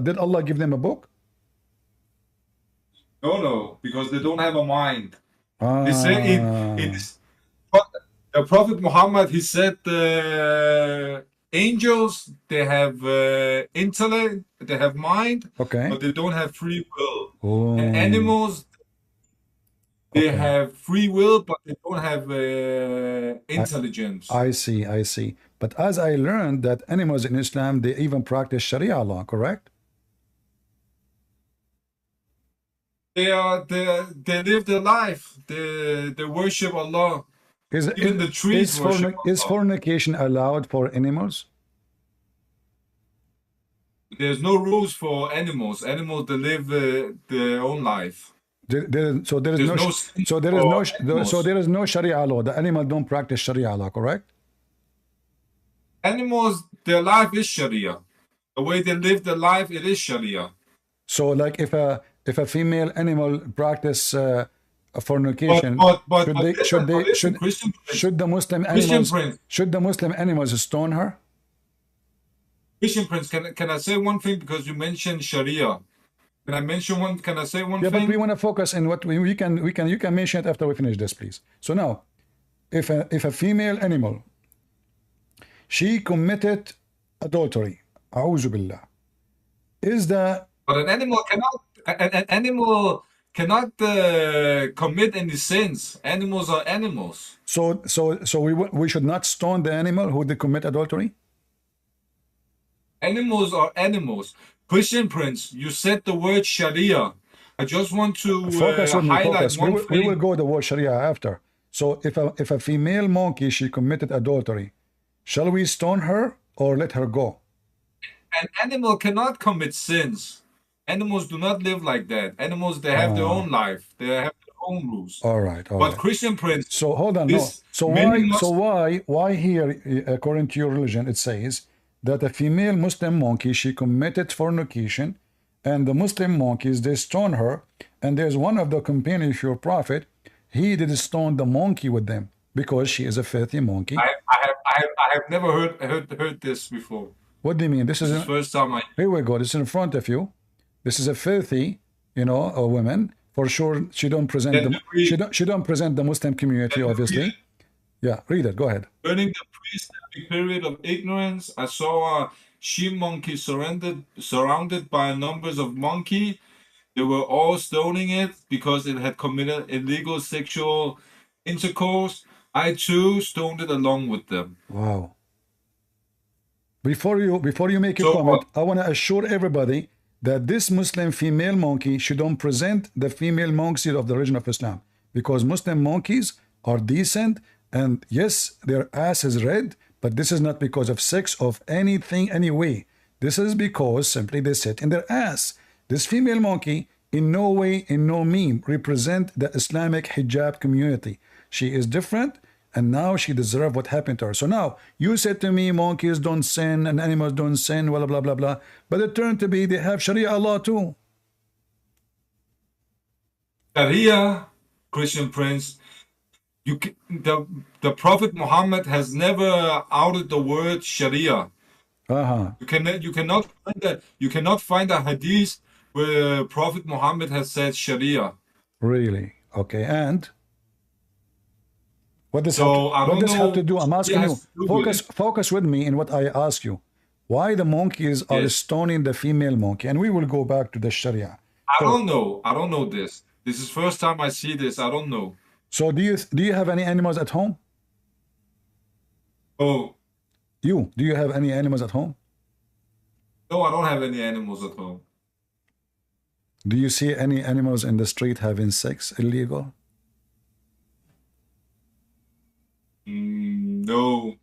did Allah give them a book? No, because they don't have a mind. They say the Prophet Muhammad, he said angels, they have intellect, they have mind, Okay. but they don't have free will. Oh. And animals, they Okay. have free will, but they don't have intelligence. I see. But as I learned that animals in Islam, they even practice Sharia law, correct? They live their life. They worship Allah. Even the trees worship Is Allah. fornication allowed for animals? There's no rules for animals. Animals they live their own life. So there is There's no sin for animals. so there is no Sharia law. The animal don't practice Sharia law, correct? Animals, their life is Sharia. The way they live their life, it is Sharia. So, like, if a female animal practice fornication, But listen, Christian Prince, should the Muslim Christian animals Prince, should the Muslim animals stone her? Christian Prince, can I say one thing because you mentioned Sharia? Can I mention one? Can I say one Yeah, thing? but we want to focus in what we can you can mention it after we finish this, please. So now, if a female animal, she committed adultery, a'udhu billah, is the But an animal cannot commit any sins. Animals are animals. so we should not stone the animal who did commit adultery? Animals are animals. Christian Prince, you said the word Sharia. I just want to Focus with me, highlight focus. one We thing. will go the word Sharia after. So if a female monkey, she committed adultery, shall we stone her or let her go? An animal cannot commit sins. Animals do not live like that. Animals, they have their own life. They have their own rules. All right, all But right. Christian Prince, So hold on, no. this So many why here, according to your religion, it says that a female Muslim monkey, she committed fornication, and the Muslim monkeys, they stone her, and there's one of the companions of your prophet, he did stone the monkey with them because she is a filthy monkey. I have never heard this before. What do you mean? This This is is the first time I. here we go. This is in front of you. This is a filthy, a woman. For sure, she don't present Then the we- she don't present the Muslim community, obviously. Yeah, read it. Go ahead. During the pre-Islamic period of ignorance, I saw a she monkey surrounded by numbers of monkey. They were all stoning it because it had committed illegal sexual intercourse. I too stoned it along with them. Wow. Before you make a So, comment, I want to assure everybody that this Muslim female monkey should don't present the female monks of the religion of Islam, because Muslim monkeys are decent, and yes, their ass is red, but this is not because of sex of anything anyway. This is because simply they sit in their ass. This female monkey in no way, in no mean represent the Islamic hijab community. She is different, and now she deserves what happened to her. So now you said to me, monkeys don't sin and animals don't sin, blah blah blah blah. But it turned to be they have Sharia law too. Sharia, Christian Prince, the Prophet Muhammad has never outed the word Sharia. You cannot find a hadith where Prophet Muhammad has said Sharia. Really? Okay. And what does So, I what don't does have know to do? I'm what asking has you. to do with Focus with me in what I ask you. Why the monkeys are Yes. stoning the female monkey? And we will go back to the Sharia. I don't know. I don't know this. This is first time I see this. I don't know. So do you have any animals at home? Oh, Do you have any animals at home? no, I don't have any animals at home. Do you see any animals in the street having sex illegal? No,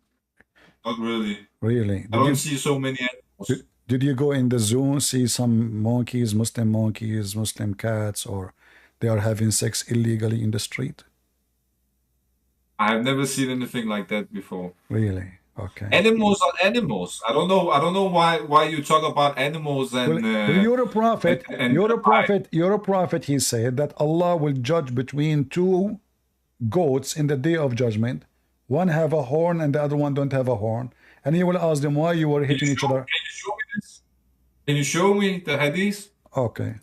not really. Really? I don't see so many animals. Did you go in the zoo, see some monkeys, Muslim cats, or they are having sex illegally in the street? I have never seen anything like that before. Really? Okay. Animals are animals. I don't know. I don't know why you talk about animals and. Well, you're a prophet. and You're a the prophet. You're a prophet. He said that Allah will judge between two goats in the day of judgment. One have a horn and the other one don't have a horn. And he will ask them why you were hitting each other. Can you show me this? Can you show me the hadith? Okay.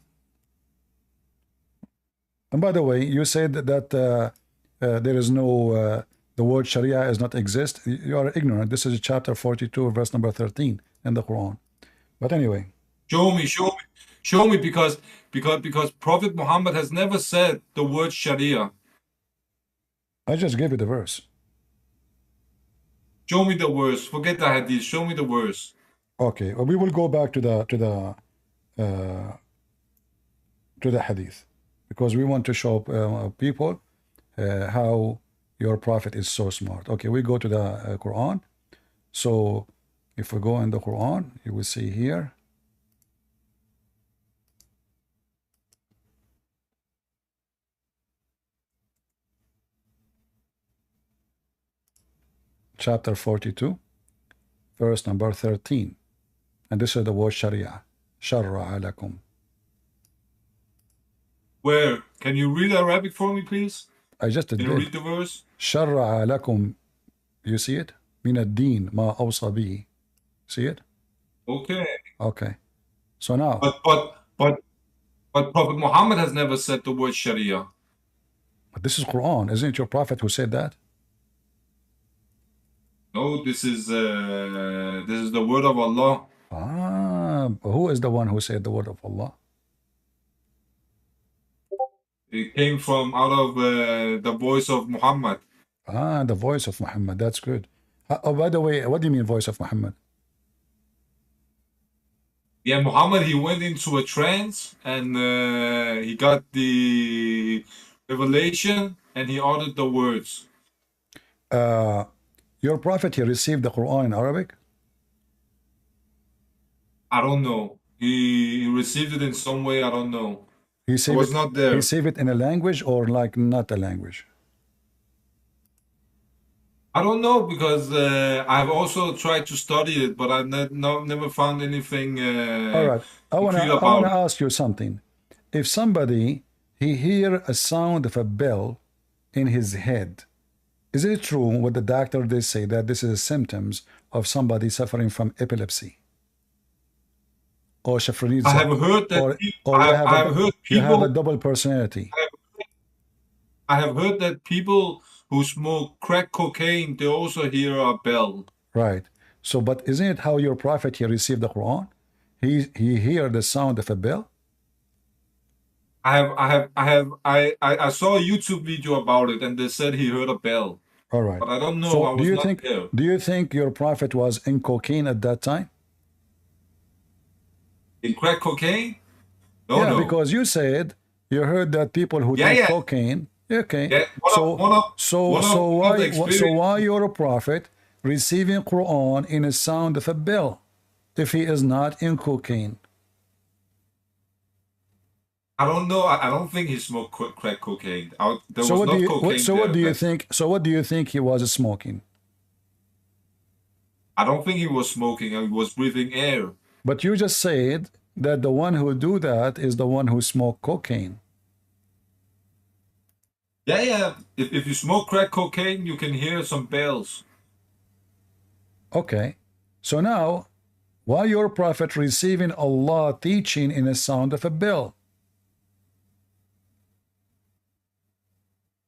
And by the way, you said that there is no, the word Sharia does not exist. You are ignorant. This is chapter 42, verse number 13 in the Quran. But anyway. Show me, because Prophet Muhammad has never said the word Sharia. I just gave you the verse. Show me the verse. Forget the hadith. Show me the verse. Okay, well, we will go back to the hadith, because we want to show people how your prophet is so smart. Okay, we go to the Quran. So if we go in the Quran, you will see here. Chapter 42, verse number 13. And this is the word Sharia. Sharra'a lakum. Where? Can you read Arabic for me, please? I just Can did. you read the verse? Sharra'a lakum. You see it? Min ad-din ma awsa bihi. See it? Okay. Okay. So now. But Prophet Muhammad has never said the word Sharia. But this is Quran. Isn't it your prophet who said that? No, this is the word of Allah. Who is the one who said the word of Allah? It came from out of the voice of Muhammad. The voice of Muhammad. That's good. Oh, by the way, what do you mean voice of Muhammad? Yeah, Muhammad, he went into a trance and he got the revelation and he uttered the words. Your prophet, he received the Quran in Arabic? I don't know. He received it in some way. I don't know. He I was not there. He received it in a language or like not a language? I don't know because I've also tried to study it, but I've never found anything. All right. I want to ask you something. If somebody, he hear a sound of a bell in his head, is it true what the doctor they say that this is symptoms of somebody suffering from epilepsy? Or schizophrenia? I have heard that you have a double personality. I have heard that people who smoke crack cocaine, they also hear a bell. Right. So, but isn't it how your prophet, he received the Quran? He hear the sound of a bell? I saw a YouTube video about it, and they said he heard a bell. All right. But I don't know. So I was not there. Do you think your prophet was in cocaine at that time? In crack cocaine? No, yeah, no. because you said you heard that people who take cocaine. Okay. Yeah. So why your prophet receiving Quran in a sound of a bell if he is not in cocaine? I don't know. I don't think he smoked crack cocaine. So what do you think he was smoking? I don't think he was smoking. He was breathing air. But you just said that the one who do that is the one who smoked cocaine. Yeah. If you smoke crack cocaine, you can hear some bells. Okay. So now, why your prophet receiving Allah teaching in a sound of a bell?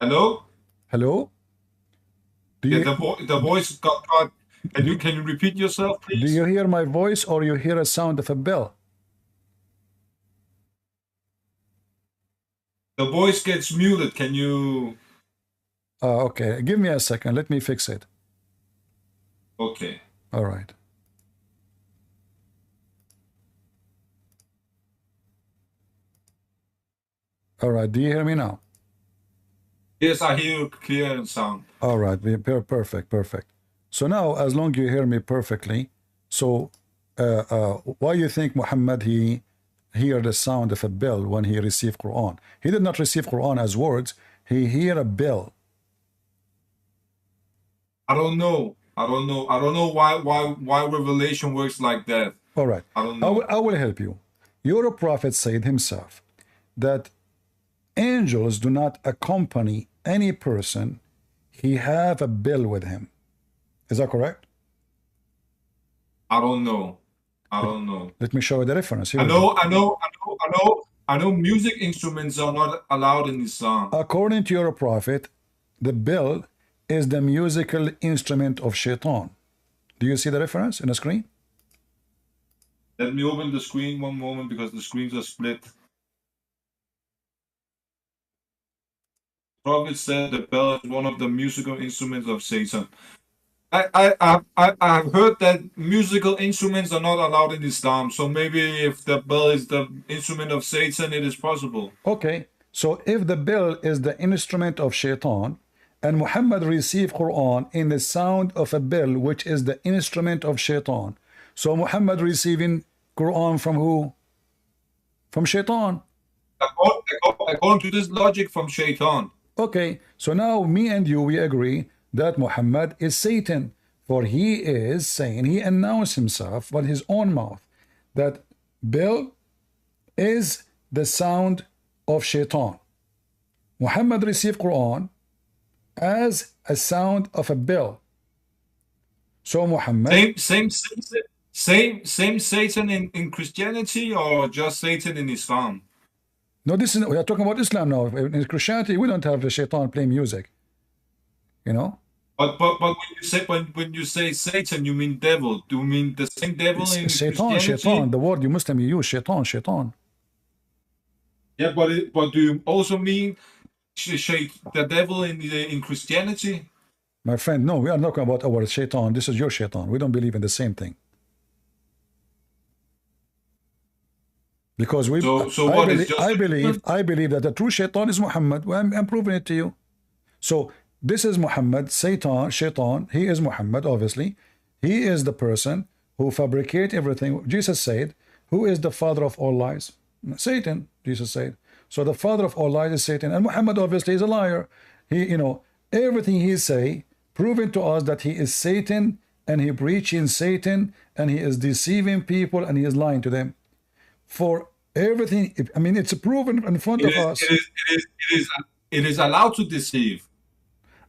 Hello? Hello? The voice got cut. Can you repeat yourself, please? Do you hear my voice or you hear a sound of a bell? The voice gets muted. Can you... Okay. Give me a second. Let me fix it. Okay. All right. All right. Do you hear me now? Yes, I hear you clear and sound. All right. Perfect. Perfect. So now, as long as you hear me perfectly, so why you think Muhammad, he hear the sound of a bell when he received Quran? He did not receive Quran as words. He hear a bell. I don't know. I don't know why revelation works like that. All right. I don't know. I will help you. Your prophet said himself that angels do not accompany any person. He have a bell with him. Is that correct? I don't know. Let me show you the reference. Here I know music instruments are not allowed in Islam. According to your prophet, the bell is the musical instrument of shaitan. Do you see the reference in the screen? Let me open the screen one moment because the screens are split. The prophet said the bell is one of the musical instruments of Satan. I've heard that musical instruments are not allowed in Islam, so maybe if the bell is the instrument of Satan, it is possible. Okay, so if the bell is the instrument of shaitan, and Muhammad received Quran in the sound of a bell, which is the instrument of shaitan, so Muhammad receiving Quran from who? From shaitan. According to this logic, from shaitan. Okay, so now me and you, we agree that Muhammad is Satan. For he is saying, he announced himself with his own mouth that Bill is the sound of Shaitan. Muhammad received Quran as a sound of a bell. So Muhammad, Same Satan in Christianity or just Satan in Islam? no, this is, we are talking about Islam now. In Christianity, we don't have the Shaitan playing music. You know? But when you say Satan, you mean devil. Do you mean the same devil in Shaitan, Christianity? Shaitan, the word you Muslim you use, Shaitan, Shaitan. Yeah, but do you also mean the devil in Christianity? My friend, no, we are not talking about our Shaitan. This is your Shaitan. We don't believe in the same thing. Because we, So what is just I believe that the true Shaitan is Muhammad. Well, I'm proving it to you. So this is Muhammad, Satan, Shaitan. He is Muhammad, obviously. He is the person who fabricate everything. Jesus said, who is the father of all lies? Satan, Jesus said. So the father of all lies is Satan. And Muhammad obviously is a liar. He, you know, everything he say, proving to us that he is Satan, and he preaching Satan, and he is deceiving people, and he is lying to them. For everything, I mean, it's proven in front of us. It is allowed to deceive.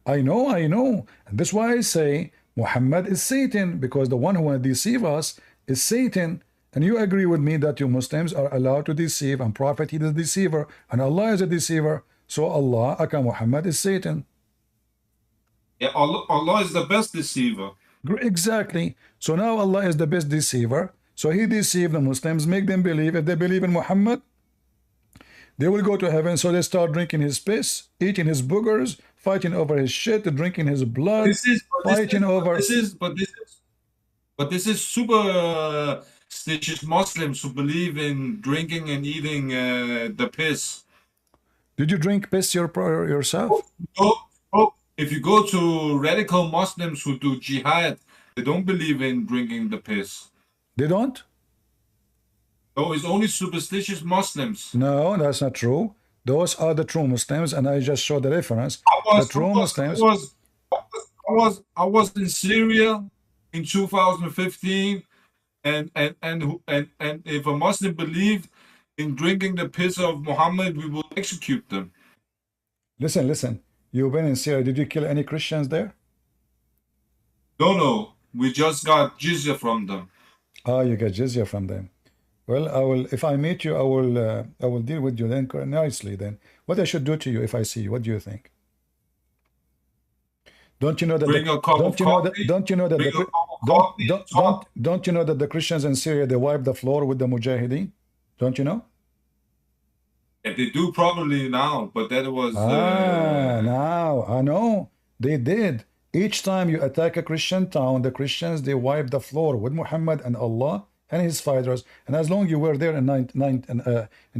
I know. And that's why I say Muhammad is Satan, because the one who will deceive us is Satan. And you agree with me that you Muslims are allowed to deceive, and Prophet is a deceiver, and Allah is a deceiver. So Allah, aka Muhammad, is Satan. Yeah, Allah is the best deceiver. Exactly. So now Allah is the best deceiver. So he deceived the Muslims, make them believe if they believe in Muhammad, they will go to heaven. So they start drinking his piss, eating his boogers, fighting over his shit, drinking his blood, fighting over. But this is superstitious Muslims who believe in drinking and eating the piss. Did you drink piss yourself? Oh, if you go to radical Muslims who do jihad, they don't believe in drinking the piss. They don't? No, it's only superstitious Muslims. No, that's not true. Those are the true Muslims, and I just showed the reference. Muslims. I was in Syria in 2015, and if a Muslim believed in drinking the piss of Muhammad, we will execute them. Listen. You've been in Syria. Did you kill any Christians there? No. We just got jizya from them. Ah, you got jizya from them. Well, I will. If I meet you, I will deal with you then nicely. Then, what I should do to you if I see you? What do you think? Don't you know that? Don't you know that the Christians in Syria, they wipe the floor with the Mujahideen? Don't you know? Yeah, they do probably now, but that was. Now I know they did. Each time you attack a Christian town, the Christians, they wipe the floor with Muhammad and Allah and his fighters. And as long as you were there in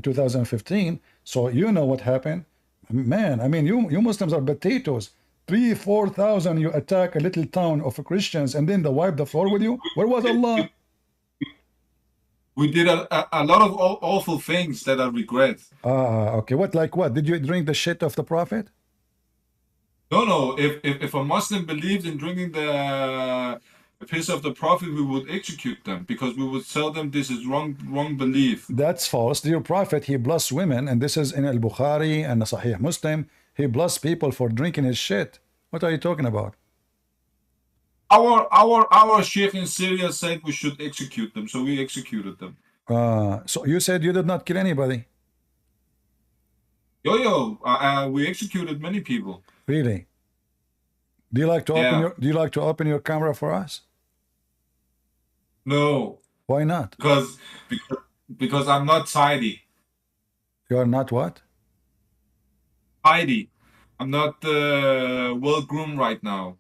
2015, so you know what happened. Man, I mean, you Muslims are potatoes. 3,000-4,000 you attack a little town of Christians, and then they wipe the floor with you. Where was Allah? We did a lot of awful things that I regret. Okay. What? Did you drink the shit of the Prophet? No. If a Muslim believed in drinking the piss of the Prophet, we would execute them, because we would tell them this is wrong belief. That's false. Your Prophet, he blessed women, and this is in Al-Bukhari and Sahih Muslim. He blessed people for drinking his shit. What are you talking about? Our sheikh in Syria said we should execute them, so we executed them. So you said you did not kill anybody? We executed many people. Really? Do you like to open your camera for us? No. Why not? Because I'm not tidy. You are not what? Tidy. I'm not well groomed right now.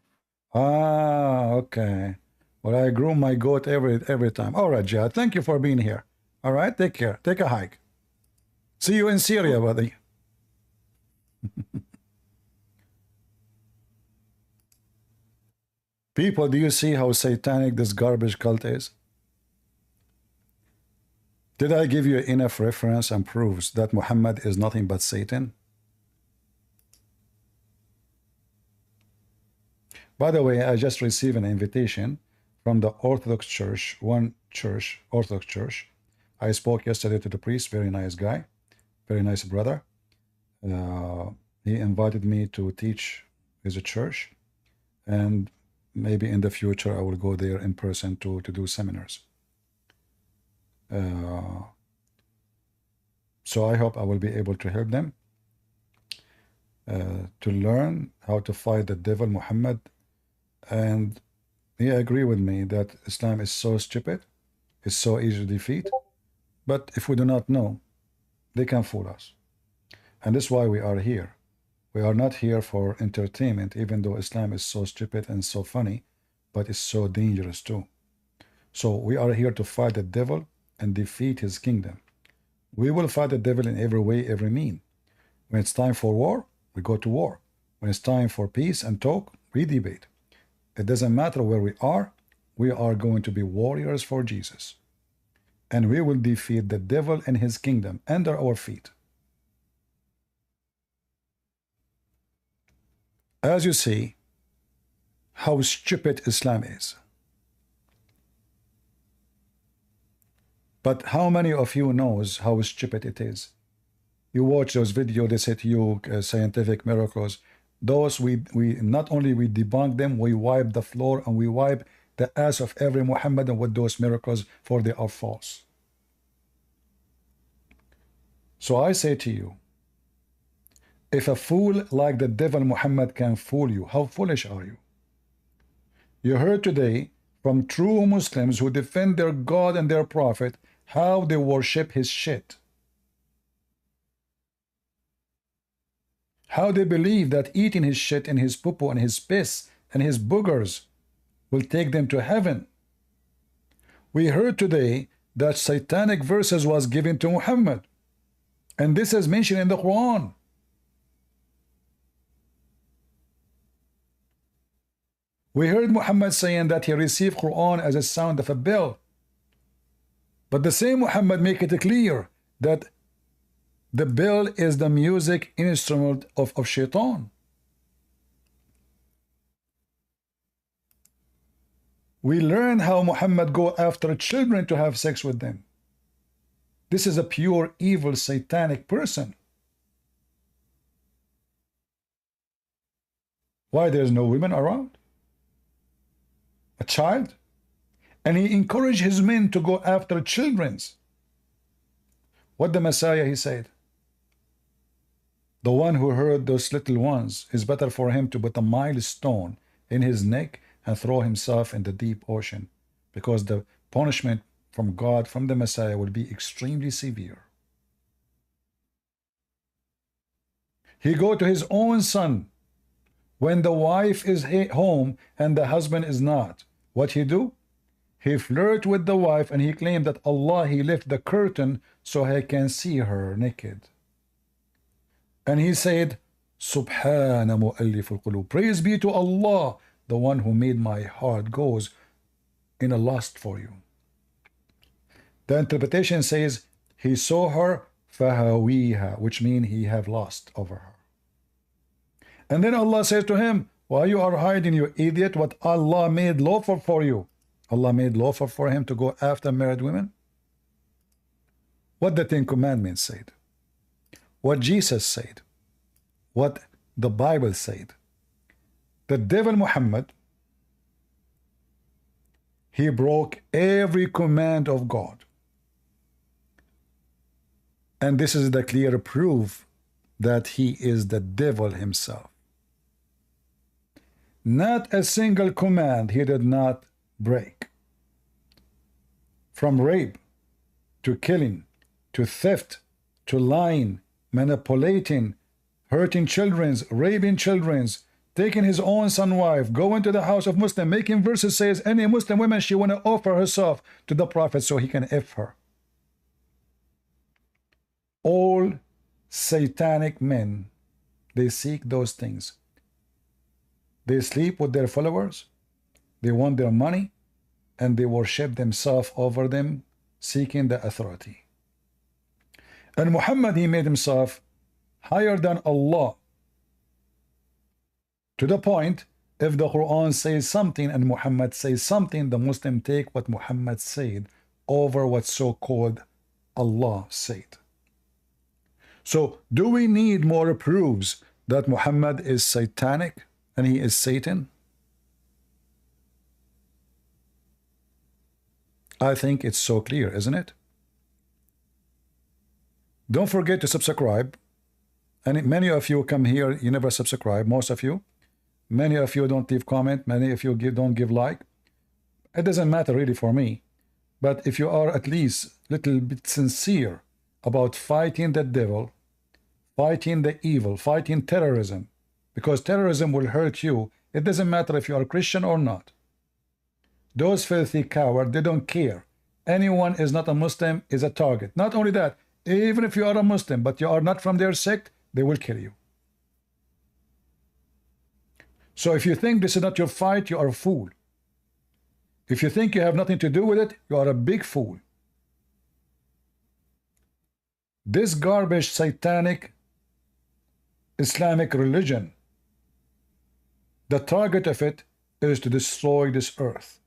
Okay. Well, I groom my goat every time. All right, Jihad. Thank you for being here. All right, take care. Take a hike. See you in Syria, buddy. People, do you see how satanic this garbage cult is? Did I give you enough reference and proofs that Muhammad is nothing but Satan? By the way, I just received an invitation from the Orthodox Church, one church, Orthodox Church. I spoke yesterday to the priest, very nice guy, very nice brother. He invited me to teach his church, and maybe in the future I will go there in person to do seminars. So I hope I will be able to help them to learn how to fight the devil, Muhammad. And he agreed with me that Islam is so stupid, it's so easy to defeat. But if we do not know, they can fool us. And that's why we are here. We are not here for entertainment, even though Islam is so stupid and so funny, but it's so dangerous too. So we are here to fight the devil and defeat his kingdom. We will fight the devil in every way, every mean. When it's time for war, we go to war. When it's time for peace and talk, we debate. It doesn't matter where we are going to be warriors for Jesus. And we will defeat the devil and his kingdom under our feet. As you see, how stupid Islam is. But how many of you knows how stupid it is? You watch those videos, they say to you, scientific miracles. Those we not only we debunk them, we wipe the floor and we wipe the ass of every Muhammadan with those miracles, for they are false. So I say to you, if a fool like the devil Muhammad can fool you, how foolish are you? You heard today from true Muslims who defend their God and their Prophet, how they worship his shit. How they believe that eating his shit and his poo-poo and his piss and his boogers will take them to heaven. We heard today that satanic verses was given to Muhammad. And this is mentioned in the Quran. We heard Muhammad saying that he received Quran as a sound of a bell. But the same Muhammad make it clear that the bell is the music instrument of shaitan. We learn how Muhammad go after children to have sex with them. This is a pure evil satanic person. Why there's no women around? A child? And he encouraged his men to go after children's. What the Messiah, he said, the one who heard those little ones, is better for him to put a milestone in his neck and throw himself in the deep ocean, because the punishment from God, from the Messiah, will be extremely severe. He go to his own son when the wife is home and the husband is not. What he do? He flirt with the wife and he claimed that Allah, he left the curtain so he can see her naked. And he said, Subhana mu'allif al-qulub. Praise be to Allah, the one who made my heart goes in a lust for you. The interpretation says, he saw her fahawiha, which means he have lust over her. And then Allah says to him, why you are hiding, you idiot, what Allah made lawful for you? Allah made lawful for him to go after married women? What the Ten Commandments said, what Jesus said, what the Bible said. The devil Muhammad, he broke every command of God. And this is the clear proof that he is the devil himself. Not a single command he did not break. From rape, to killing, to theft, to lying, manipulating, hurting children, raping children, taking his own son wife, going to the house of Muslim, making verses says any Muslim woman she want to offer herself to the Prophet so he can F her. All satanic men, they seek those things. They sleep with their followers, they want their money, and they worship themselves over them, seeking the authority. And Muhammad, he made himself higher than Allah, to the point If the Quran says something and Muhammad says something, the Muslim take what Muhammad said over what so-called Allah said. So, do we need more proofs that Muhammad is satanic and he is Satan? I think it's so clear, isn't it? Don't forget to subscribe. And many of you come here, you never subscribe, most of you. Many of you don't leave comment, many of you don't give like. It doesn't matter really for me. But if you are at least a little bit sincere about fighting the devil, fighting the evil, fighting terrorism, because terrorism will hurt you, it doesn't matter if you are a Christian or not. Those filthy cowards, they don't care. Anyone is not a Muslim is a target. Not only that, even if you are a Muslim, but you are not from their sect, they will kill you. So if you think this is not your fight, you are a fool. If you think you have nothing to do with it, you are a big fool. This garbage, satanic, Islamic religion, the target of it is to destroy this earth.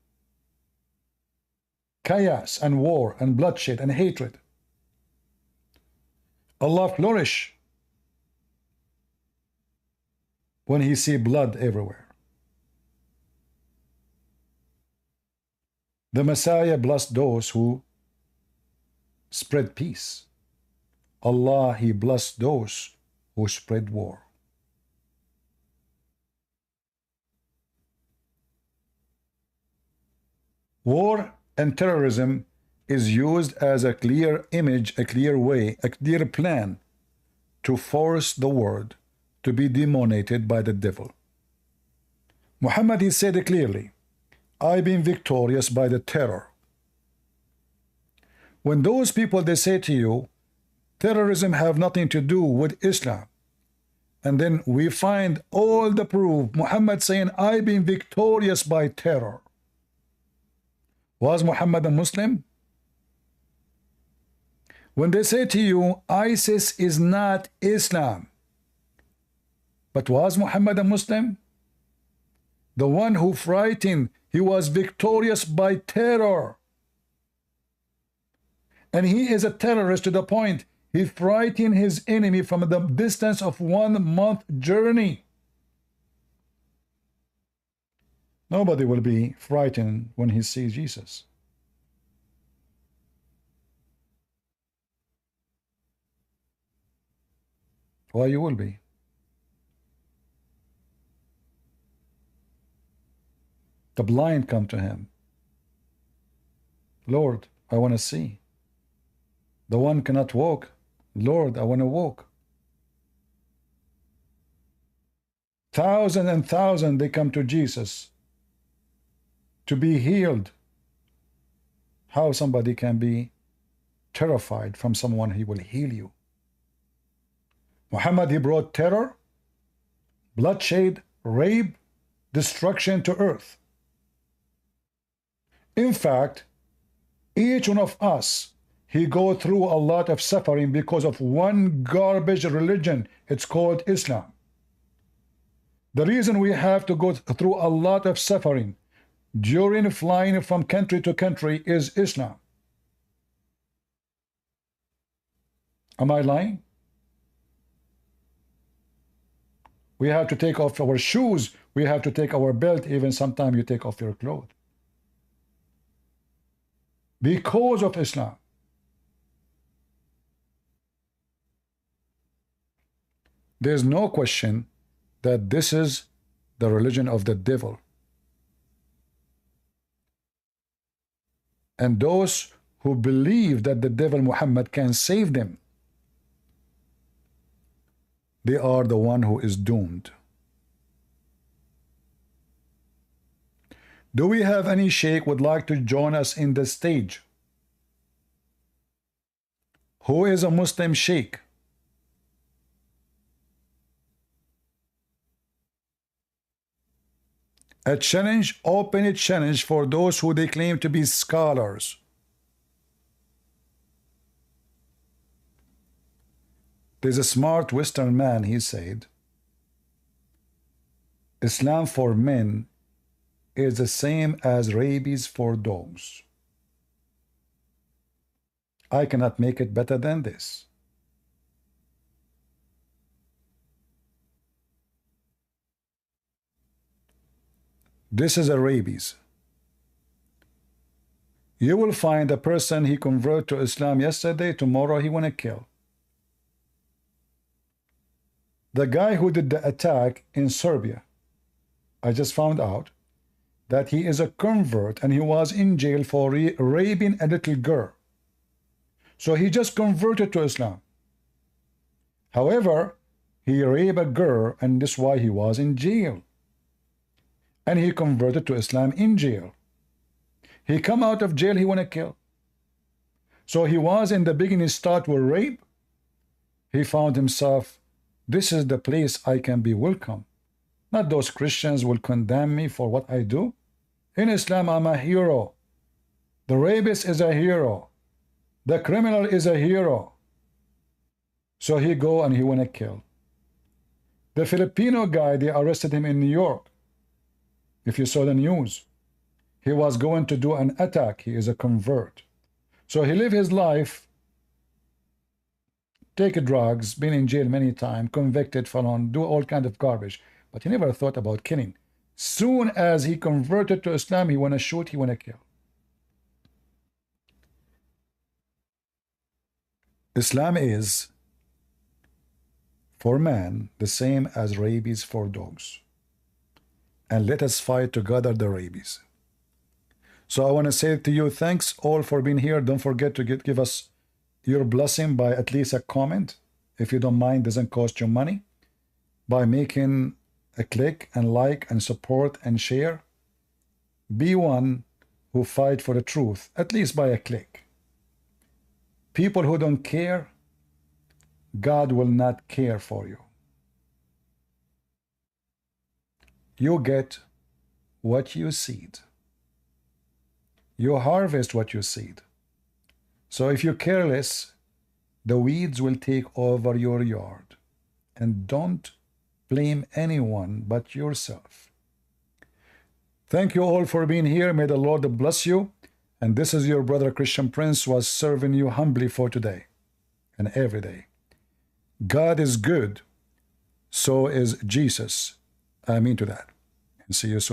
Chaos and war and bloodshed and hatred. Allah flourish when he see blood everywhere. The Messiah blessed those who spread peace. Allah, he blessed those who spread war. War and terrorism is used as a clear image, a clear way, a clear plan to force the world to be demonated by the devil. Muhammad, he said it clearly, I've been victorious by the terror. When those people, they say to you, terrorism have nothing to do with Islam, and then we find all the proof, Muhammad saying, I've been victorious by terror. Was Muhammad a Muslim? When they say to you, ISIS is not Islam, but was Muhammad a Muslim? The one who frightened, he was victorious by terror. And he is a terrorist to the point he frightened his enemy from the distance of 1 month journey. Nobody will be frightened when he sees Jesus. Why you will be? The blind come to him. Lord, I want to see. The one cannot walk. Lord, I want to walk. Thousands and thousands, they come to Jesus to be healed. How somebody can be terrified from someone he will heal you? Muhammad, he brought terror, bloodshed, rape, destruction to earth. In fact, each one of us, he go through a lot of suffering because of one garbage religion. It's called Islam. The reason we have to go through a lot of suffering during flying from country to country is Islam. Am I lying? We have to take off our shoes. We have to take our belt. Even sometimes you take off your clothes. Because of Islam. There's no question that this is the religion of the devil. And those who believe that the devil Muhammad can save them, they are the one who is doomed. Do we have any sheikh would like to join us in the stage? Who is a Muslim sheikh? A challenge, open challenge for those who they claim to be scholars. There's a smart Western man, he said, Islam for men is the same as rabies for dogs. I cannot make it better than this. This is a rabies. You will find a person he converted to Islam yesterday, tomorrow he want to kill. The guy who did the attack in Serbia, I just found out that he is a convert and he was in jail for raping a little girl. So he just converted to Islam. However, he raped a girl and that's why he was in jail. And he converted to Islam in jail. He come out of jail, he want to kill. So he was in the beginning start with rape. He found himself, this is the place I can be welcome. Not those Christians will condemn me for what I do. In Islam, I'm a hero. The rapist is a hero. The criminal is a hero. So he go and he want to kill. The Filipino guy, they arrested him in New York. If you saw the news, he was going to do an attack. He is a convert. So he lived his life, take drugs, been in jail many times, convicted, felon, do all kind of garbage. But he never thought about killing. Soon as he converted to Islam, he want to shoot, he want to kill. Islam is, for man, the same as rabies for dogs. And let us fight together the rabies. So I want to say to you, thanks all for being here. Don't forget to give us your blessing by at least a comment. If you don't mind, doesn't cost you money. By making a click and like and support and share. Be one who fight for the truth, at least by a click. People who don't care, God will not care for you. You get what you seed. You harvest what you seed. So if you're careless, the weeds will take over your yard. And don't blame anyone but yourself. Thank you all for being here. May the Lord bless you. And this is your brother Christian Prince was serving you humbly for today and every day. God is good. So is Jesus. I mean to that. And see you soon.